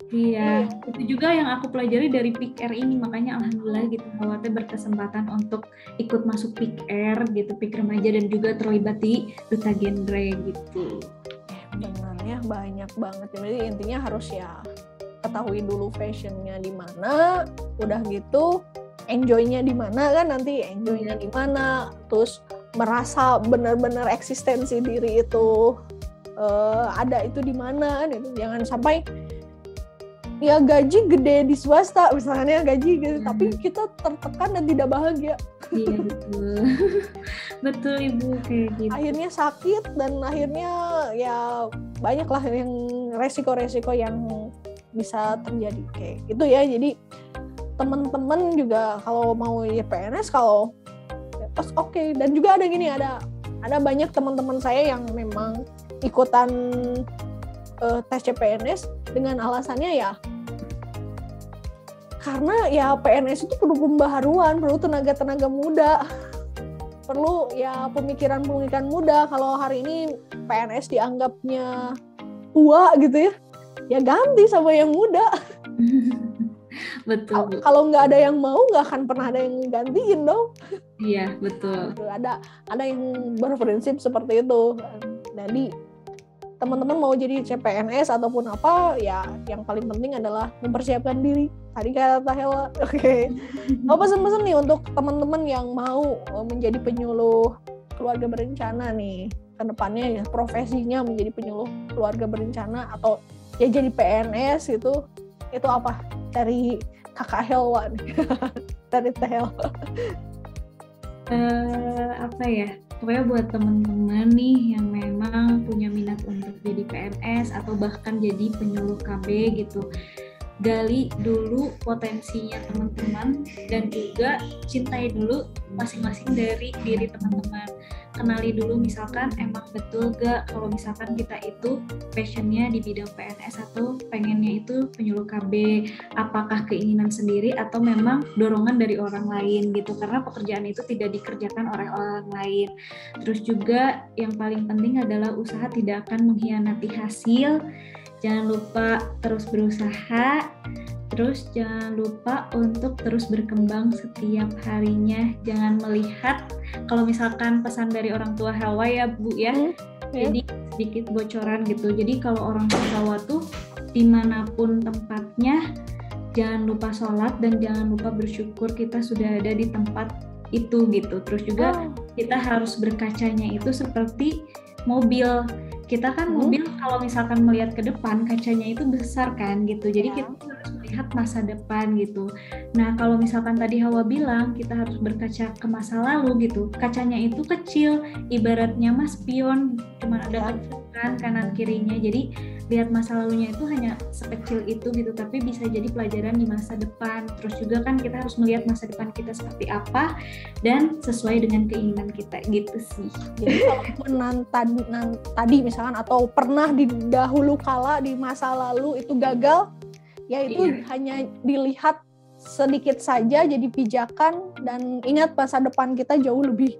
Speaker 1: Iya, itu juga yang aku pelajari dari PIK R ini, makanya alhamdulillah gitu bahwa saya berkesempatan untuk ikut masuk PIK R gitu, PIK Remaja, dan juga terlibat di Duta Genre gitu.
Speaker 2: Benar ya, banyak banget. Jadi intinya harus ya ketahui dulu passionnya di mana, udah gitu enjoynya di mana kan, nanti enjoynya di mana, terus merasa benar-benar eksistensi diri itu ada itu di mana gitu. Jangan sampai ya gaji gede di swasta misalnya, gaji gitu, tapi kita tertekan dan tidak bahagia.
Speaker 1: Iya betul. Betul Ibu, kayak gitu.
Speaker 2: Akhirnya sakit dan akhirnya ya banyak lah yang resiko-resiko yang bisa terjadi kayak gitu ya. Jadi teman-teman juga kalau mau ya PNS, kalau pas oke. Dan juga ada gini, ada banyak teman-teman saya yang memang ikutan tes CPNS dengan alasannya ya karena ya PNS itu perlu pembaharuan, perlu tenaga muda, perlu ya pemikiran muda. Kalau hari ini PNS dianggapnya tua gitu ya ganti sama yang muda.
Speaker 1: Betul.
Speaker 2: Kalau nggak ada yang mau, nggak akan pernah ada yang gantiin dong.
Speaker 1: Iya betul.
Speaker 2: Ada yang berprinsip seperti itu. Jadi teman-teman mau jadi CPNS ataupun apa, ya yang paling penting adalah mempersiapkan diri. Tadi kata Hela, oke. Apa pesan-pesan nih untuk teman-teman yang mau menjadi penyuluh keluarga berencana nih ke depannya, ya profesinya menjadi penyuluh keluarga berencana atau ya jadi PNS gitu, itu apa dari Kakak Helwa nih? Dari Teh Helwa.
Speaker 1: Apa ya? Pokoknya buat teman-teman nih yang memang punya minat untuk jadi PNS atau bahkan jadi penyuluh KB gitu, gali dulu potensinya teman-teman dan juga cintai dulu masing-masing dari diri teman-teman. Kenali dulu misalkan emang betul gak kalau misalkan kita itu passionnya di bidang PNS atau pengennya itu penyuluh KB, apakah keinginan sendiri atau memang dorongan dari orang lain gitu, karena pekerjaan itu tidak dikerjakan oleh orang lain. Terus juga yang paling penting adalah usaha tidak akan mengkhianati hasil. Jangan lupa terus berusaha, terus jangan lupa untuk terus berkembang setiap harinya. Jangan melihat, kalau misalkan pesan dari orang tua Hawa ya Bu ya, jadi sedikit bocoran gitu. Jadi kalau orang tua Hawa tuh dimanapun tempatnya, jangan lupa sholat dan jangan lupa bersyukur kita sudah ada di tempat itu gitu. Terus juga kita harus berkacanya itu seperti mobil. Kita kan mobil kalau misalkan melihat ke depan, kacanya itu besar kan gitu. Jadi kita harus melihat masa depan gitu. Nah kalau misalkan tadi Hawa bilang kita harus berkaca ke masa lalu gitu, kacanya itu kecil, ibaratnya mas spion, cuma ada kan kanan kirinya. Jadi lihat masa lalunya itu hanya sekecil itu gitu, tapi bisa jadi pelajaran di masa depan. Terus juga kan kita harus melihat masa depan kita seperti apa dan sesuai dengan keinginan kita gitu sih.
Speaker 2: Jadi kalau tadi misalkan atau pernah di dahulu kala di masa lalu itu gagal, ya itu hanya dilihat sedikit saja jadi pijakan, dan ingat masa depan kita jauh lebih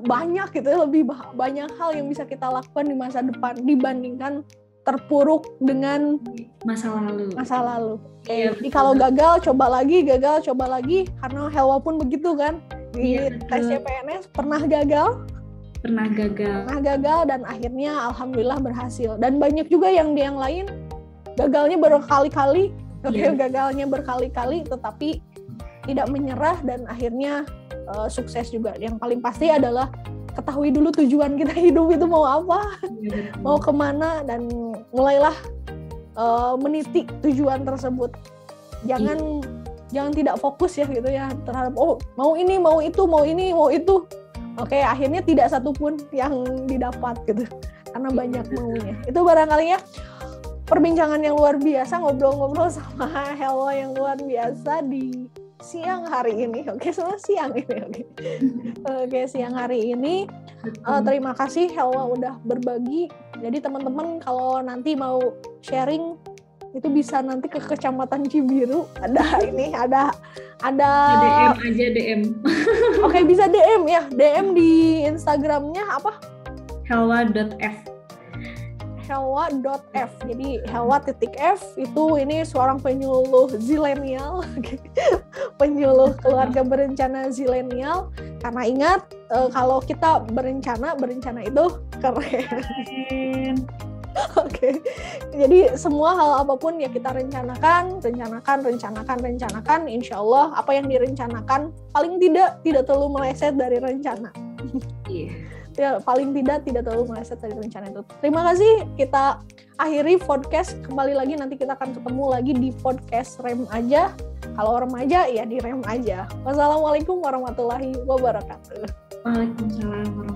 Speaker 2: banyak gitu ya, lebih banyak hal yang bisa kita lakukan di masa depan dibandingkan terpuruk dengan
Speaker 1: masa lalu.
Speaker 2: Jadi kalau gagal coba lagi, karena Helwa pun begitu kan di tes CPNS pernah gagal dan akhirnya alhamdulillah berhasil. Dan banyak juga yang lain gagalnya berkali-kali tetapi tidak menyerah dan akhirnya sukses juga. Yang paling pasti adalah ketahui dulu tujuan kita hidup itu mau apa, mau kemana, dan mulailah meniti tujuan tersebut. Jangan tidak fokus ya gitu ya terhadap mau ini, mau itu, mau ini, mau itu. Oke, akhirnya tidak satupun yang didapat gitu karena banyak maunya. Itu barangkali ya perbincangan yang luar biasa, ngobrol-ngobrol sama Helwa yang luar biasa di siang hari ini. Oke, semua siang ini. Oke, siang hari ini. Terima kasih Helwa udah berbagi. Jadi teman-teman kalau nanti mau sharing itu bisa nanti ke Kecamatan Cibiru. Ada
Speaker 1: DM aja, DM.
Speaker 2: Oke, bisa DM ya. DM di Instagramnya apa?
Speaker 1: Helwa.f.
Speaker 2: Helwa.f. Jadi Helwa.f itu ini seorang penyuluh zilenial, penyuluh keluarga berencana zilenial. Karena ingat kalau kita berencana itu keren. Oke. Jadi semua hal apapun ya kita rencanakan. Insya Allah apa yang direncanakan paling tidak terlalu meleset dari rencana.
Speaker 1: Iya.
Speaker 2: Ya, paling tidak terlalu meleset dari rencana itu. Terima kasih, kita akhiri podcast. Kembali lagi nanti kita akan ketemu lagi di podcast Rem Aja. Kalau remaja ya di Rem Aja. Wassalamualaikum warahmatullahi wabarakatuh.
Speaker 1: Waalaikumsalam warahmatullahi wabarakatuh.